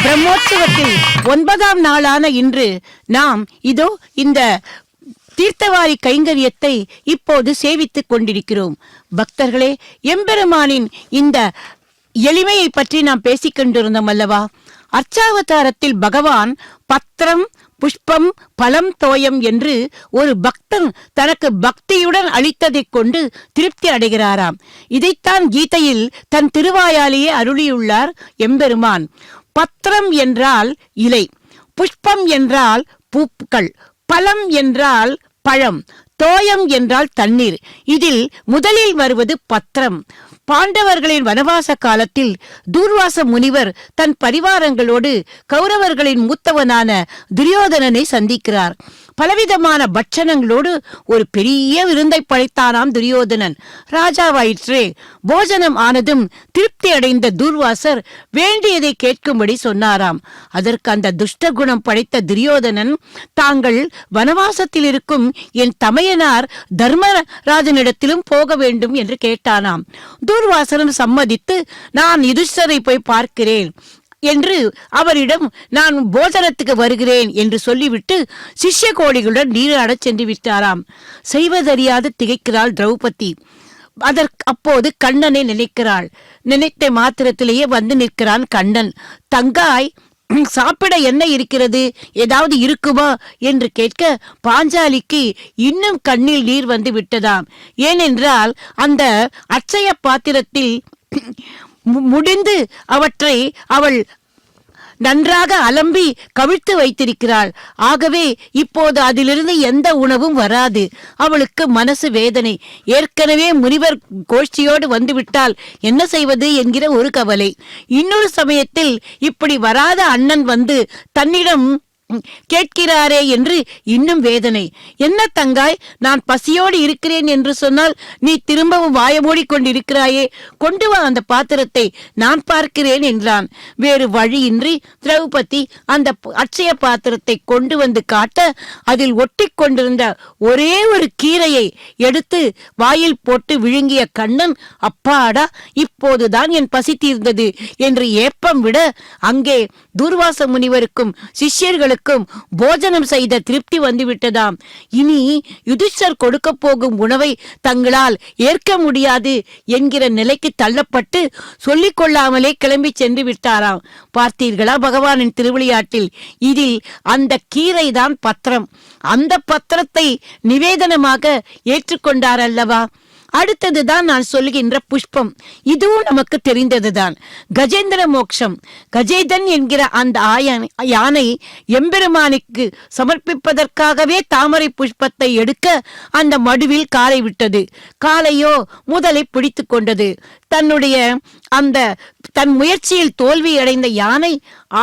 Speaker 3: பிரம்மோற்சவத்தில் 9ஆம் நாளான இன்று நாம் இதோ இந்த தீர்த்தவாரி கைங்கரியத்தை இப்போது சேவித்துக் கொண்டிருக்கிறோம். பக்தர்களே, எம்பெருமானின் இந்த எளிமையை பற்றி நாம் பேசிக் கொண்டிருந்தோம் அல்லவா? அர்ச்சாவதாரத்தில் பகவான் பத்திரம், புஷ்பம், பலம், தோயம் என்று ஒரு பக்தன் தனக்கு பக்தியுடன் அளித்ததைக் கொண்டு திருப்தி அடைகிறாராம். இதைத்தான் கீதையில் தன் திருவாயாலேயே அருளியுள்ளார் எம்பெருமான். பத்திரம் என்றால் இலை, புஷ்பம் என்றால் பூக்கள், பலம் என்றால் பழம், தோயம் என்றால் தண்ணீர். இதில் முதலில் வருவது பத்திரம். பாண்டவர்களின் வனவாச காலத்தில் தூர்வாச முனிவர் தன் பரிவாரங்களோடு கௌரவர்களின் மூத்தவனான துரியோதனனை சந்திக்கிறார். பலவிதமான பட்சணங்களோடு ஒரு பெரிய விருந்தை படைத்தானாம் துரியோதனன். ராஜாவாயிற்றே. போஜனம் ஆனதும் திருப்தி அடைந்த துர்வாசர் வேண்டியதை கேட்கும்படி சொன்னாராம். அதற்கு அந்த துஷ்ட குணம் படைத்த துரியோதனன், தாங்கள் வனவாசத்தில் இருக்கும் என் தமையனார் தர்மராஜனிடத்திலும் போக வேண்டும் என்று கேட்டானாம். துர்வாசனம் சம்மதித்து, நான் யுதிஷ்டரை போய் பார்க்கிறேன் என்று அவரிடம் நான் போஜனத்துக்கு வருகிறேன் என்று சொல்லிவிட்டு சிஷ்ய கோடிகளுடன் நீராடச் சென்று விட்டாராம். செய்வதறியாது திகைக்கிறாள் திரௌபதி. அப்போது கண்ணனை நினைக்கிறாள். நினைத்த மாத்திரத்திலேயே வந்து நிற்கிறான் கண்ணன். தங்காய், சாப்பிட என்ன இருக்கிறது, ஏதாவது இருக்குமா என்று கேட்க பாஞ்சாலிக்கு இன்னும் கண்ணில் நீர் வந்து விட்டதாம். ஏனென்றால் அந்த அட்சய பாத்திரத்தில் முடிந்து அவற்றை அவள் நன்றாக அலம்பி கவிழ்த்து வைத்திருக்கிறாள். ஆகவே இப்போது அதிலிருந்து எந்த உணவும் வராது. அவளுக்கு மனசு வேதனை. ஏற்கனவே முனிவர் கோஷ்டியோடு வந்துவிட்டால் என்ன செய்வது என்கிற ஒரு கவலை. இன்னொரு சமயத்தில் இப்படி வராத அண்ணன் வந்து தன்னிடம் கேட்கிறாரே என்று இன்னும் வேதனை. என்ன தங்காய், நான் பசியோடு இருக்கிறேன் என்று சொன்னால் நீ திரும்பவும் வாயமூடி கொண்டிருக்கிறாயே, கொண்டு வா அந்த பாத்திரத்தை, நான் பார்க்கிறேன் என்றான். வேறு வழியின்றி திரௌபதி அந்த அட்சய பாத்திரத்தை கொண்டு வந்து காட்ட அதில் ஒட்டி கொண்டிருந்த ஒரே ஒரு கீரையை எடுத்து வாயில் போட்டு விழுங்கிய கண்ணன், அப்பாடா, இப்போதுதான் என் பசி தீர்ந்தது என்று ஏப்பம் விட அங்கே துர்வாச முனிவருக்கும் சிஷ்யர்களுக்கும் போஜனம் செய்த திருப்தி வந்துவிட்டதாம். இனி யுதிஷ்டர் கொடுக்க போகும் உணவை தங்களால் ஏற்க முடியாது என்கிற நிலைக்கு தள்ளப்பட்டு சொல்லிக் கொள்ளாமலே கிளம்பி சென்று விட்டாராம். பார்த்தீர்களா பகவானின் திருவிளையாட்டில்? இதில் அந்த கீரை தான் பத்திரம். அந்த பத்திரத்தை நிவேதனமாக ஏற்றுக்கொண்டார் அல்லவா? அடுத்ததுதான் நான் சொல்லுகின்ற புஷ்பம். இதுவும் நமக்கு தெரிந்ததுதான். கஜேந்திர மோட்சம். கஜேதன் என்கிற அந்த யானை எம்பெருமானுக்கு சமர்ப்பிப்பதற்காகவே தாமரை புஷ்பத்தை எடுக்க அந்த மடுவில் காலை விட்டது. காலையோ முதலை பிடித்து கொண்டது. தன் முயற்சியில் தோல்வி அடைந்த யானை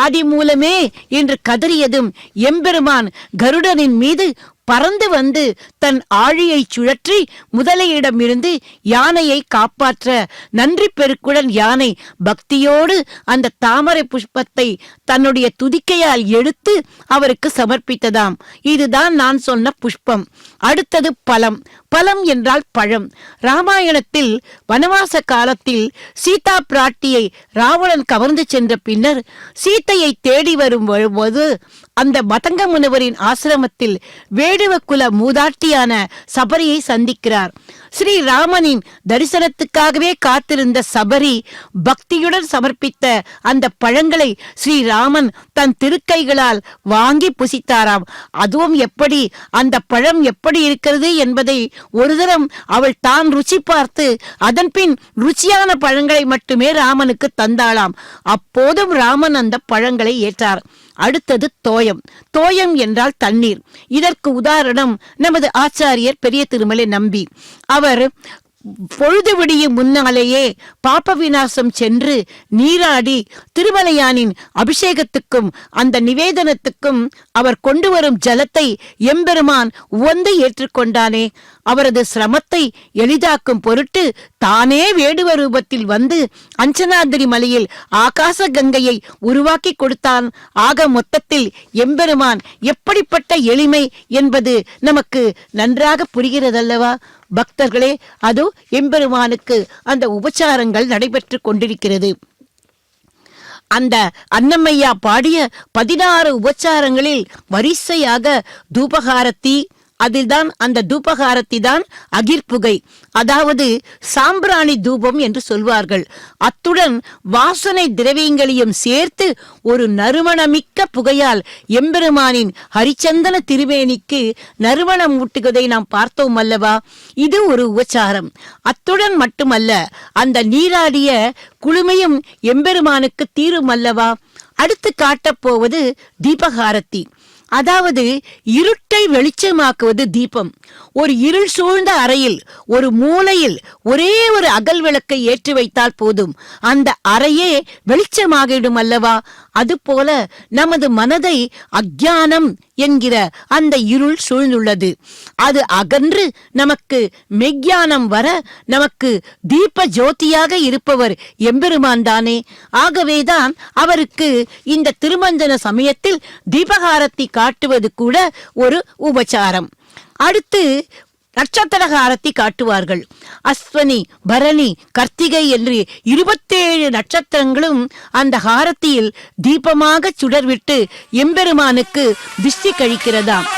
Speaker 3: ஆதி மூலமே என்று கதறியதும் எம்பெருமான் கருடனின் மீது பறந்து வந்து தன் ஆழியை சுழற்றி முதலையிடமிருந்து யானையை காப்பாற்ற நன்றி பெருக்குடன் யானை பக்தியோடு அந்த தாமரை புஷ்பத்தை தன்னுடைய துதிக்கையால் எடுத்து அவருக்கு சமர்ப்பித்ததாம். இதுதான் நான் சொன்ன புஷ்பம். அடுத்தது பழம். பழம் என்றால் பழம். ராமாயணத்தில் வனவாச காலத்தில் சீதா பிராட்டியை ராவணன் கவர்ந்து சென்ற பின்னர் சீத்தையை தேடி வரும்போது அந்த மதங்க முனிவரின் ஆசிரமத்தில் வேடுவ குல மூதாட்டியான சபரியை சந்திக்கிறார். ஸ்ரீராமனின் தரிசனத்துக்காகவே காத்திருந்த சபரி பக்தியுடன் சமர்ப்பித்த அந்த பழங்களை ஸ்ரீராமன் தன் திருக்கைகளால் வாங்கி புசித்தாராம். அதுவும் எப்படி, அந்த பழம் எப்படி இருக்கிறது என்பதை ஒரு தரம் அவள் தான் ருச்சி பார்த்து அதன் பின் ருச்சியான பழங்களை மட்டுமே ராமனுக்கு தந்தாளாம். அப்போதும் ராமன் அந்த பழங்களை ஏற்றார். அடுத்தது தோயம். தோயம் என்றால் தண்ணீர். இதற்கு உதாரணம் நமது ஆச்சாரியர் பெரிய திருமலை நம்பி. அவர் பொழுது விடியும் முன்னாலேயே பாப விநாசம் சென்று நீராடி திருமலையானின் அபிஷேகத்துக்கும் அந்த நிவேதனத்துக்கும் அவர் கொண்டு வரும் ஜலத்தை எம்பெருமான் உவந்து ஏற்றுக்கொண்டானே. அவரது சிரமத்தை எளிதாக்கும் பொருட்டு தானே வேடுவ ரூபத்தில் வந்து அஞ்சனாதிரி மலையில் ஆகாச கங்கையை உருவாக்கி கொடுத்தான். ஆக மொத்தத்தில் எம்பெருமான் எப்படிப்பட்ட எளிமை என்பது நமக்கு நன்றாக புரிகிறதல்லவா பக்தர்களே? அது எம்பெருமானுக்கு அந்த உபச்சாரங்கள் நடைபெற்று கொண்டிருக்கிறது. அந்த அன்னமையா பாடிய 16 உபச்சாரங்களில் வரிசையாக தூபகாரத்தி, அதில்தான் அந்த தூபகாரத்தி தான் அகிர்புகை, அதாவது சாம்பிராணி தூபம் என்று சொல்வார்கள். அத்துடன் வாசனை திரவியங்களையும் சேர்த்து ஒரு நறுமணமிக்க புகையால் எம்பெருமானின் ஹரிச்சந்தன திருவேணிக்கு நறுமணம் ஊட்டுவதை நாம் பார்த்தோம் அல்லவா? இது ஒரு உபச்சாரம். அத்துடன் மட்டுமல்ல, அந்த நீராடிய குளுமையும் எம்பெருமானுக்கு தீரும் அல்லவா? அடுத்து காட்டப்போவது தீபகாரத்தி. அதாவது இருட்டை வெளிச்சமாக்குவது தீபம். ஒரு இருள் சூழ்ந்த அறையில் ஒரு மூலையில் ஒரே ஒரு அகல் விளக்கை ஏற்றி வைத்தால் போதும், அந்த அறையே வெளிச்சமாகிடும் அல்லவா? அதுபோல நமது மனதை அஞ்ஞானம் என்கிற அந்த இருள் சூழ்ந்துள்ளது. அது அகன்று நமக்கு மெய்ஞானம் வர நமக்கு தீப ஜோதியாக இருப்பவர் எம்பெருமான் தானே. ஆகவேதான் அவருக்கு இந்த திருமஞ்சன சமயத்தில் தீபகாரத்தை காட்டுவது கூட ஒரு உபச்சாரம். அடுத்து நட்சத்திரகாரத்தை காட்டுவார்கள். அஸ்வனி, பரணி, கர்த்திகை என்று 27 நட்சத்திரங்களும் அந்த ஹாரத்தியில் தீபமாக சுடர்விட்டு எம்பெருமானுக்கு திஷ்டி கழிக்கிறதாம்.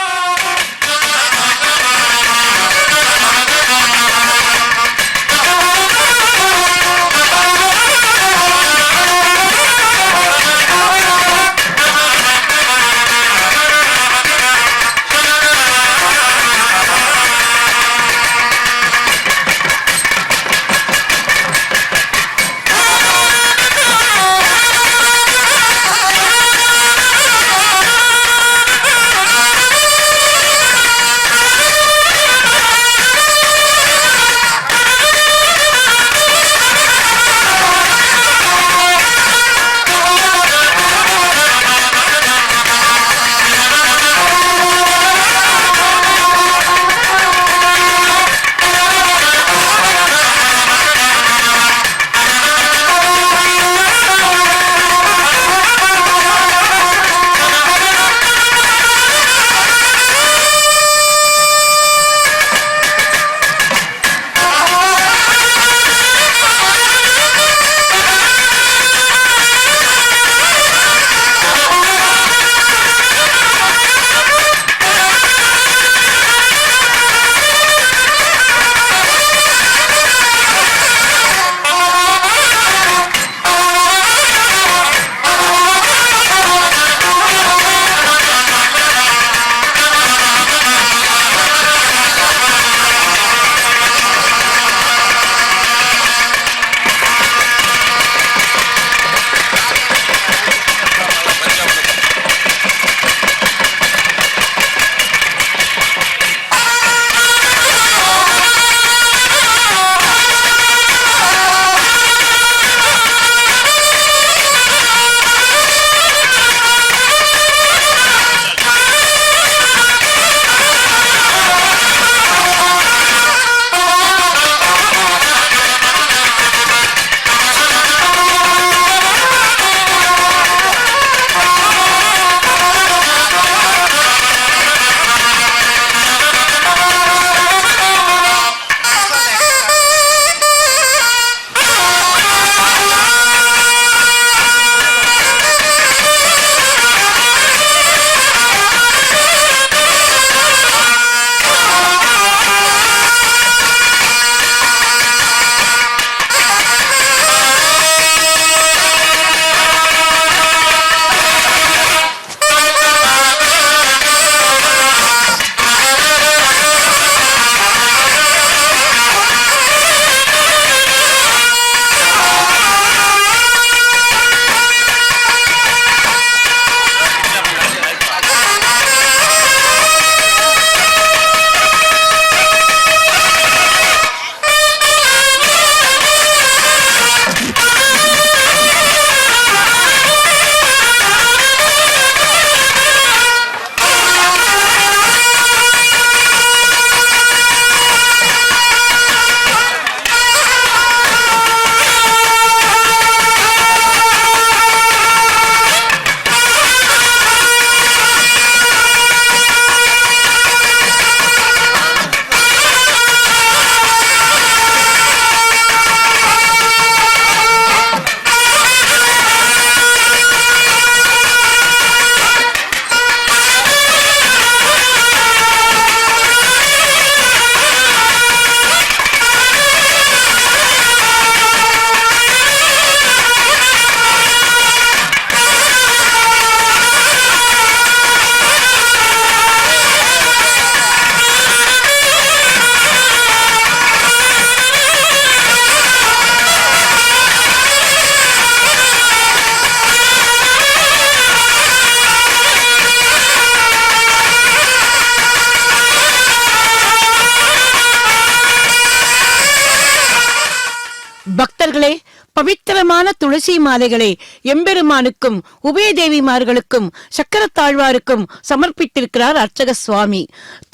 Speaker 3: ஏராளமான துளசி மாலைகளை எம்பெருமானுக்கும் உபயதேவிமார்களுக்கும் சக்கரத்தாழ்வாருக்கும் சமர்ப்பித்திருக்கிறார் அர்ச்சக சுவாமி.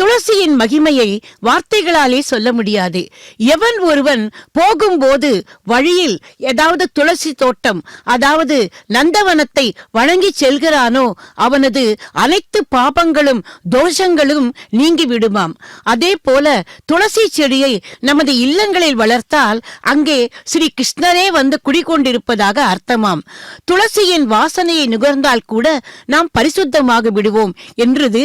Speaker 3: துளசியின் மகிமையை வார்த்தைகளாலே சொல்ல முடியாது. எவன் ஒருவன் போகும்போது வழியில் ஏதாவது துளசி தோட்டம், அதாவது நந்தவனத்தை வணங்கி செல்கிறானோ அவனது அனைத்து பாபங்களும் தோஷங்களும் நீங்கி விடுமாம். அதே போல துளசி செடியை நமது இல்லங்களில் வளர்த்தால் அங்கே ஸ்ரீ கிருஷ்ணரே வந்து குடிகொண்டிருப்பதாக அர்த்தமாம். துளசியின் வாசனையை நுகர்ந்தால் கூட நாம் பரிசுத்தமாக விடுவோம் என்றது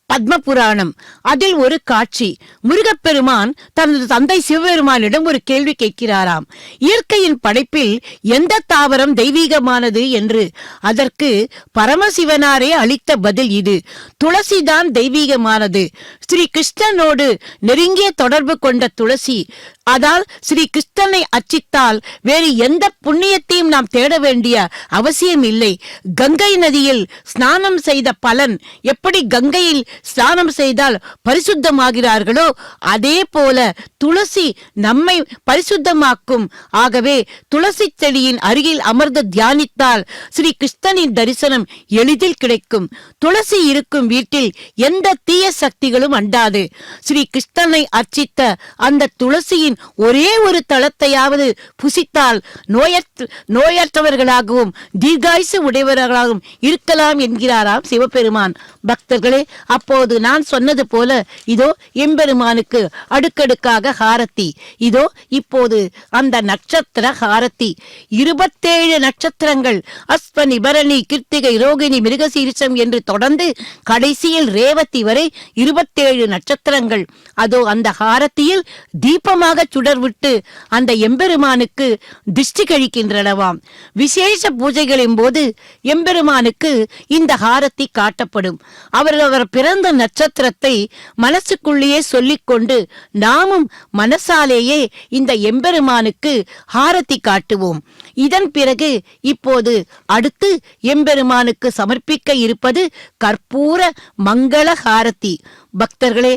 Speaker 3: பத்ம புராணம். அதில் ஒரு காட்சி, முருகப்பெருமான் தனது தந்தை சிவபெருமானிடம் ஒரு கேள்வி கேட்கிறாராம். இயற்கையின் படைப்பில் எந்த தாவரம் தெய்வீகமானது என்று. அதற்கு பரமசிவனாரே அளித்த பதில் இது: துளசிதான் தெய்வீகமானது. ஸ்ரீ கிருஷ்ணனோடு நெருங்கிய தொடர்பு கொண்ட துளசி. அதால் ஸ்ரீ கிருஷ்ணனை அர்ச்சித்தால் வேறு எந்த புண்ணியத்தையும் நாம் தேட வேண்டிய அவசியம் இல்லை. கங்கை நதியில் ஸ்நானம் செய்த பலன் எப்படி கங்கையில் ஸ்நானம் செய்தால் பரிசுத்தமாகிறார்களோ அதே போல துளசி நம்மை பரிசுத்தமாக்கும். ஆகவே துளசி செடியின் அருகில் அமர்ந்து தியானித்தால் ஸ்ரீ கிருஷ்ணனின் தரிசனம் எளிதில் கிடைக்கும். துளசி இருக்கும் வீட்டில் எந்த தீய சக்திகளும் அண்டாது. ஸ்ரீ கிருஷ்ணனை அர்ச்சித்த அந்த துளசியின் ஒரே ஒரு தளத்தையாவது புசித்தால் நோயற்றவர்களாகவும் தீர்காயுசு உடையவர்களாகவும் இருக்கலாம் என்கிறாராம் சிவபெருமான். பக்தர்களே, அப்போது நான் சொன்னது போல இதோ எம்பெருமானுக்கு அடுக்கடுக்காக ஹாரத்தி. இதோ இப்போது அந்த நட்சத்திர ஹாரத்தி. 27 நட்சத்திரங்கள், அஸ்வனி, பரணி, கிருத்திகை, ரோகிணி, மிருகசீரிஷம் என்று தொடர்ந்து கடைசியில் ரேவதி வரை 27 நட்சத்திரங்கள். அதோ அந்த ஹாரத்தியில் தீபமாக சுடர் விட்டு அந்த எம்பெருமானுக்கு திருஷ்டி கழிக்கின்றனவாம். விசேஷ பூஜைகளின் போது எம்பெருமானுக்கு இந்த ஹாரத்தி காட்டப்படும். அவர் பிறந்த நட்சத்திரத்தை மனசுக்குள்ளேயே சொல்லிக்கொண்டு நாமும் மனசாலேயே இந்த எம்பெருமானுக்கு ஹாரத்தி காட்டுவோம். இதன் பிறகு இப்போது அடுத்து எம்பெருமானுக்கு சமர்ப்பிக்க இருப்பது கற்பூர மங்கள ஹாரத்தி. பக்தர்களே,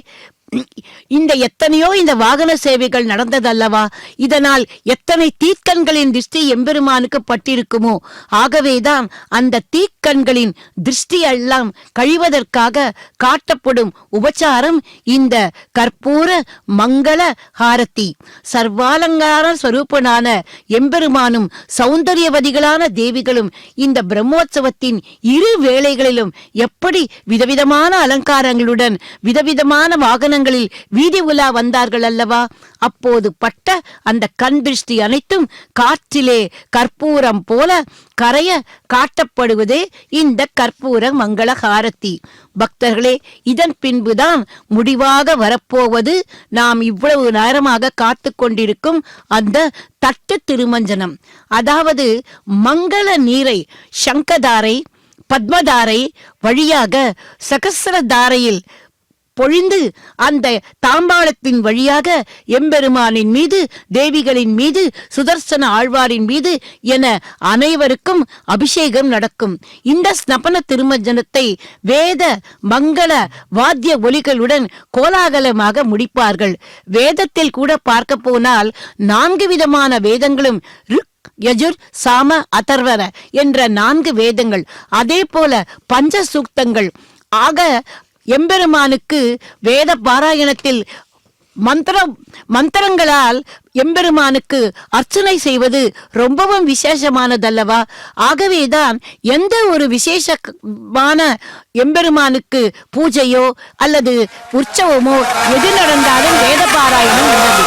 Speaker 3: இந்த எத்தனையோ இந்த வாகன சேவைகள் நடந்ததல்லவா? இதனால் எத்தனை தீக்கண்களின் திருஷ்டி எம்பெருமானுக்கு பட்டிருக்குமோ. ஆகவேதான் அந்த தீக்கண்களின் திருஷ்டி எல்லாம் கழிவதற்காக காட்டப்படும் உபச்சாரம் இந்த கற்பூர மங்கள ஹாரத்தி. சர்வாலங்கார ஸ்வரூபனான எம்பெருமானும் சௌந்தரியவதிகளான தேவிகளும் இந்த பிரம்மோற்சவத்தின் இரு வேளைகளிலும் எப்படி விதவிதமான அலங்காரங்களுடன் விதவிதமான வாகன வீதி உலா வந்தார்கள் அல்லவா? அப்போது பட்ட அந்த கண் திருஷ்டி அனைத்தும் காற்றிலே கற்பூரம் போல கரைய காட்டப்படுவதே இந்த கற்பூர மங்கள ஹாரத்தி. பக்தர்களே, இதன் பின்புதான் முடிவாக வரப்போவது நாம் இவ்வளவு நேரமாக காத்து கொண்டிருக்கும் அந்த தட்டு திருமஞ்சனம். அதாவது மங்கள நீரை சங்கதாரை பத்மதாரை வழியாக சகசிரதாரையில் பொழிந்து அந்த தாம்பாளத்தின் வழியாக எம்பெருமானின் மீது, தேவிகளின் மீது, சுதர்சன ஆழ்வாரின் மீது என அனைவருக்கும் அபிஷேகம் நடக்கும். இந்த ஸ்நபன திருமஞ்சனத்தை வேத மங்கள வாத்திய ஒலிகளுடன் கோலாகலமாக முடிப்பார்கள். வேதத்தில் கூட பார்க்க போனால் 4 விதமான வேதங்களும் யஜுர் சாம அதர்வர என்ற 4 வேதங்கள், அதே போல பஞ்ச சூக்தங்கள். ஆக எம்பெருமானுக்கு வேத பாராயணத்தில் மந்திரங்களால் எம்பெருமானுக்கு அர்ச்சனை செய்வது ரொம்பவும் விசேஷமானதல்லவா? ஆகவேதான் எந்த ஒரு விசேஷமான எம்பெருமானுக்கு பூஜையோ அல்லது உற்சவமோ எது நடந்தாலும் வேத பாராயணம் உள்ளது.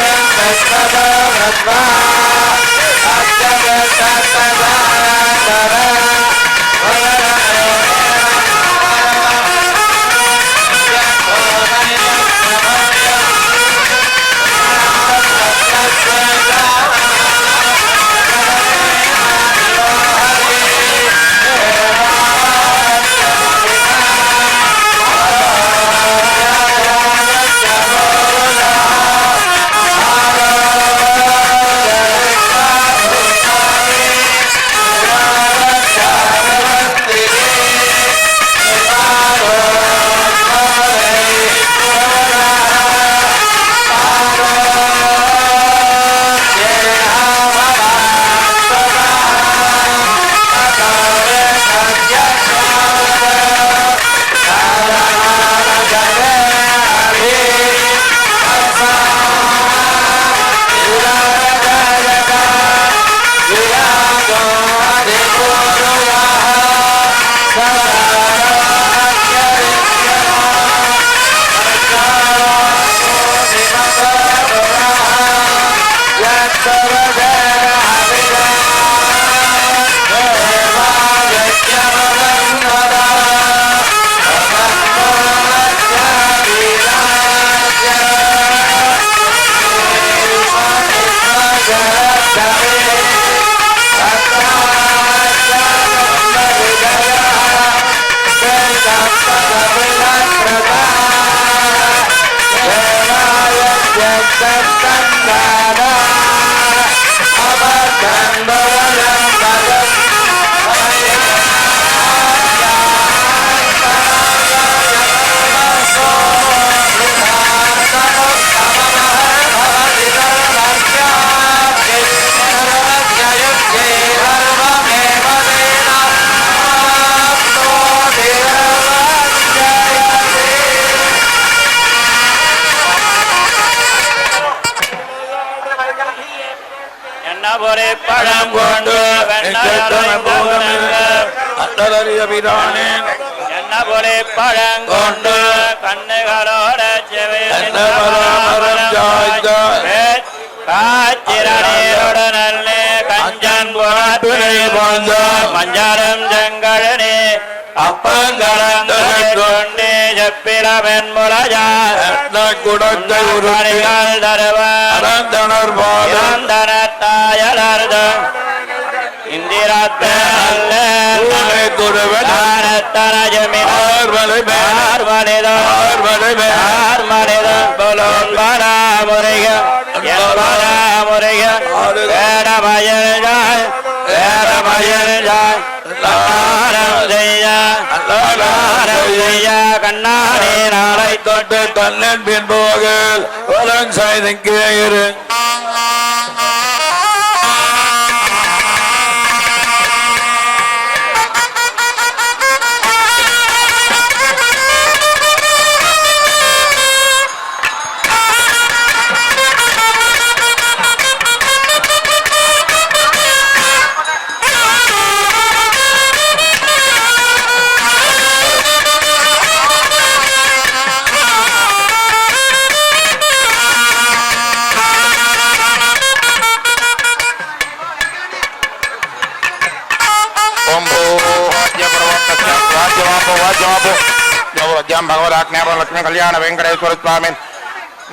Speaker 5: ஒரு பழம் கொண்டு என்ன பொறி பழம் கொண்டு கண்ணுகளோட காச்சிரனோட நல்ல கஞ்சன் மஞ்சளும் செங்கழனே அப்பங்களும் கொண்டு செப்பிலமென் முளையார் தருவந்தனத்தாயலர்தம் கண்ணாடி நாளை தொட்டு தன்னன் பின்போகல் செய்து இரு
Speaker 4: भगवदाज्ञा लक्ष्मी कल्याण वेंकटेश्वर स्वामी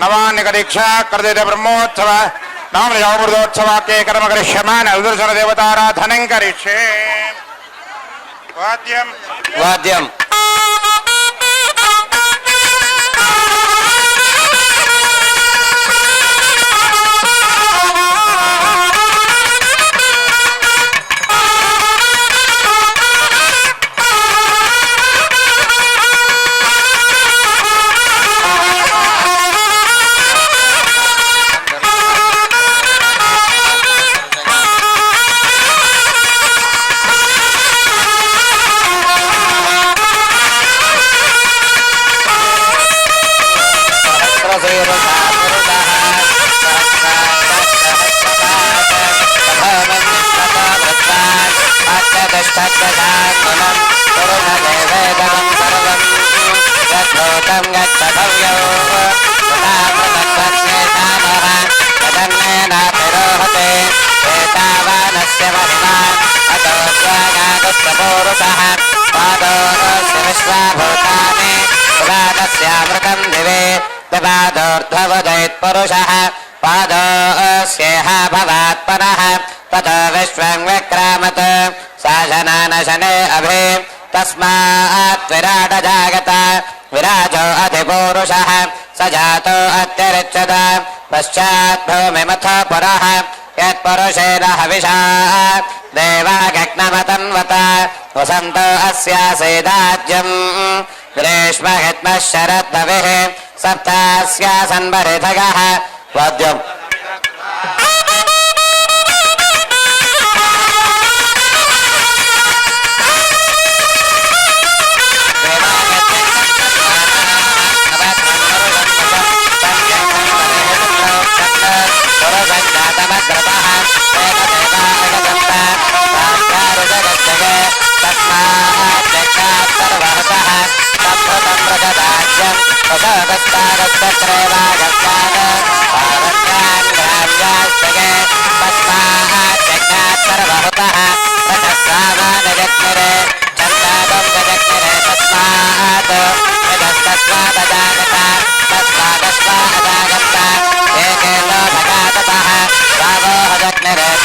Speaker 4: नवान्य दीक्षा कर देते ब्रह्मोत्सव नाम मृदोत्सव के कर्म करिष्यमान उदर्शन देवताराधन करिष्ये वाद्यम
Speaker 5: वाद्यम पुरुषः पादोऽस्येह भवात्परः ततो विश्वं विक्रामत् शासनान शने अभि तस्मात् विराट जागत विराजो अधिपूरुषः स जातो अत्यरिच्यत पश्चात् भूमिमथ पुरः यत्पुरुषेण हविषा देवागग्नमतन्वत वसन्तो अस्यासेदाज्यम् ग्रीष्महित्मः शरद्भविः सप्तास्यासन्वरिधगः वाद्यम् तस्मात्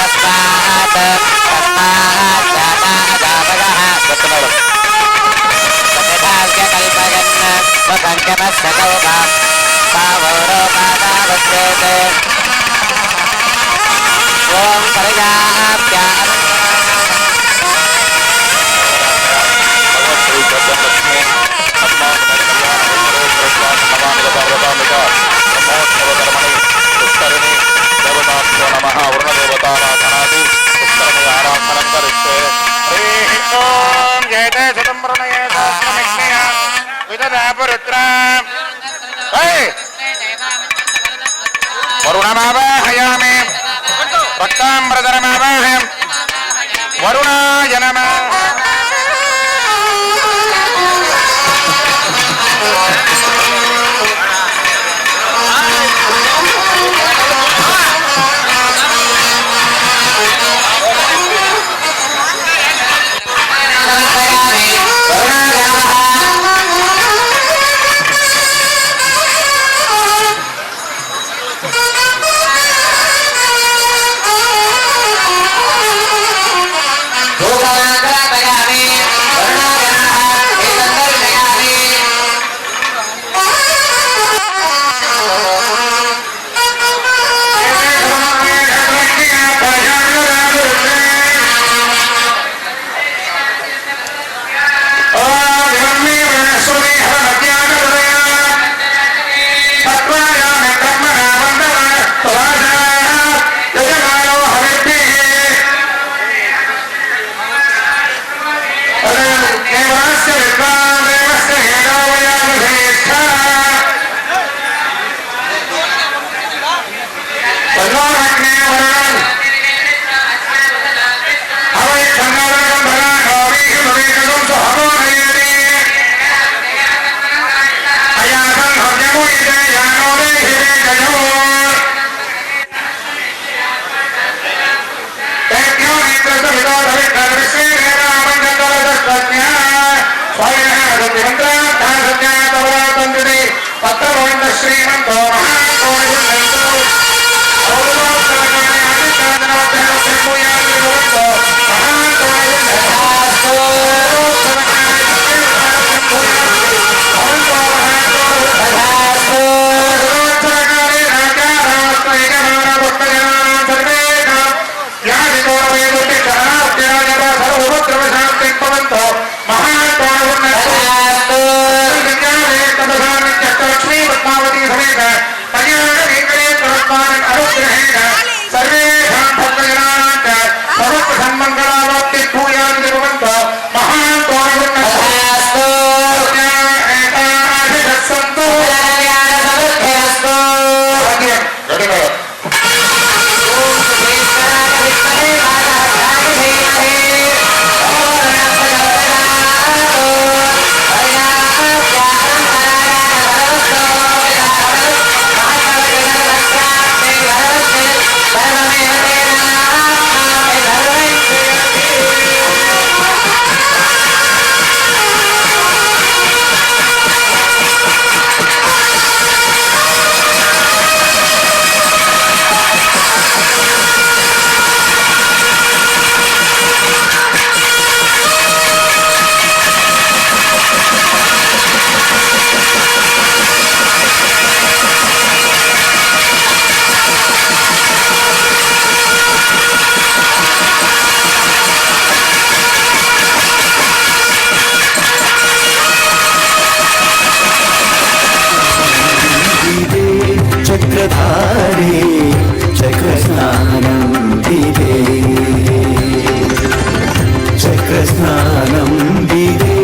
Speaker 5: तस्मात् जाताजातयः कल्पयन् स्वपञ्चमस्य कौपा पावरोपादावच्चेते ॐ पर्याप्या
Speaker 4: वरुणमावाहयामि रक्ताम्बरधरमावाहयं वरुणाय नमः
Speaker 6: चक्रधारे चक्रस्नानं दिदे चक्रस्नानं दिदे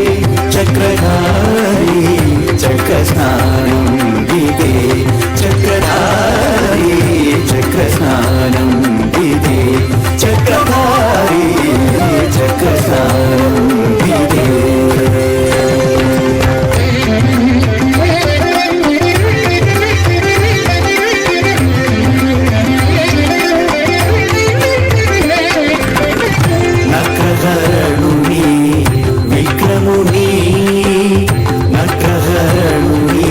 Speaker 6: चक्रधारे चक्रस्नानं दिदे चक्रधारे चक्रस्नानं दिदे चक्रधारे चक्रस्नानं दिदे विक्रमुनि नक्रहरणुनि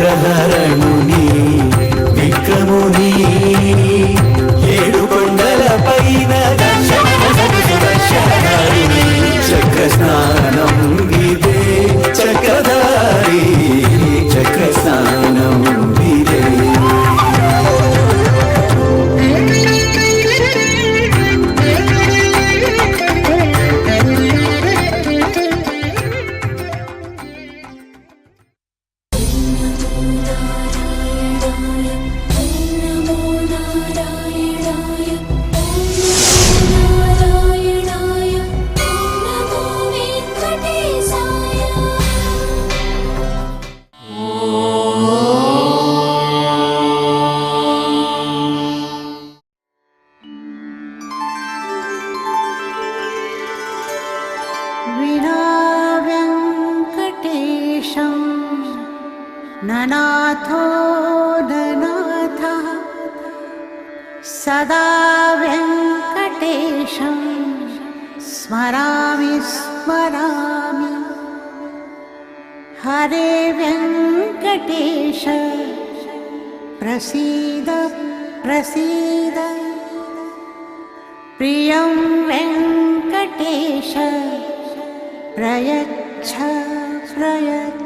Speaker 6: చక్రధరణుని విక్రముని ఏడు కొండల పైన దర్శనధారి చక్ర స్నానం విదే చక్రధారి చక్ర స్నానం విదే
Speaker 2: विना वेङ्कटेशं ननाथो ननाथः सदा वेङ्कटेशं स्मरामि स्मरामि हरे वेङ्कटेश प्रसीद प्रसीद प्रियं वेङ्कटेश प्रयच्छ प्रयच्छ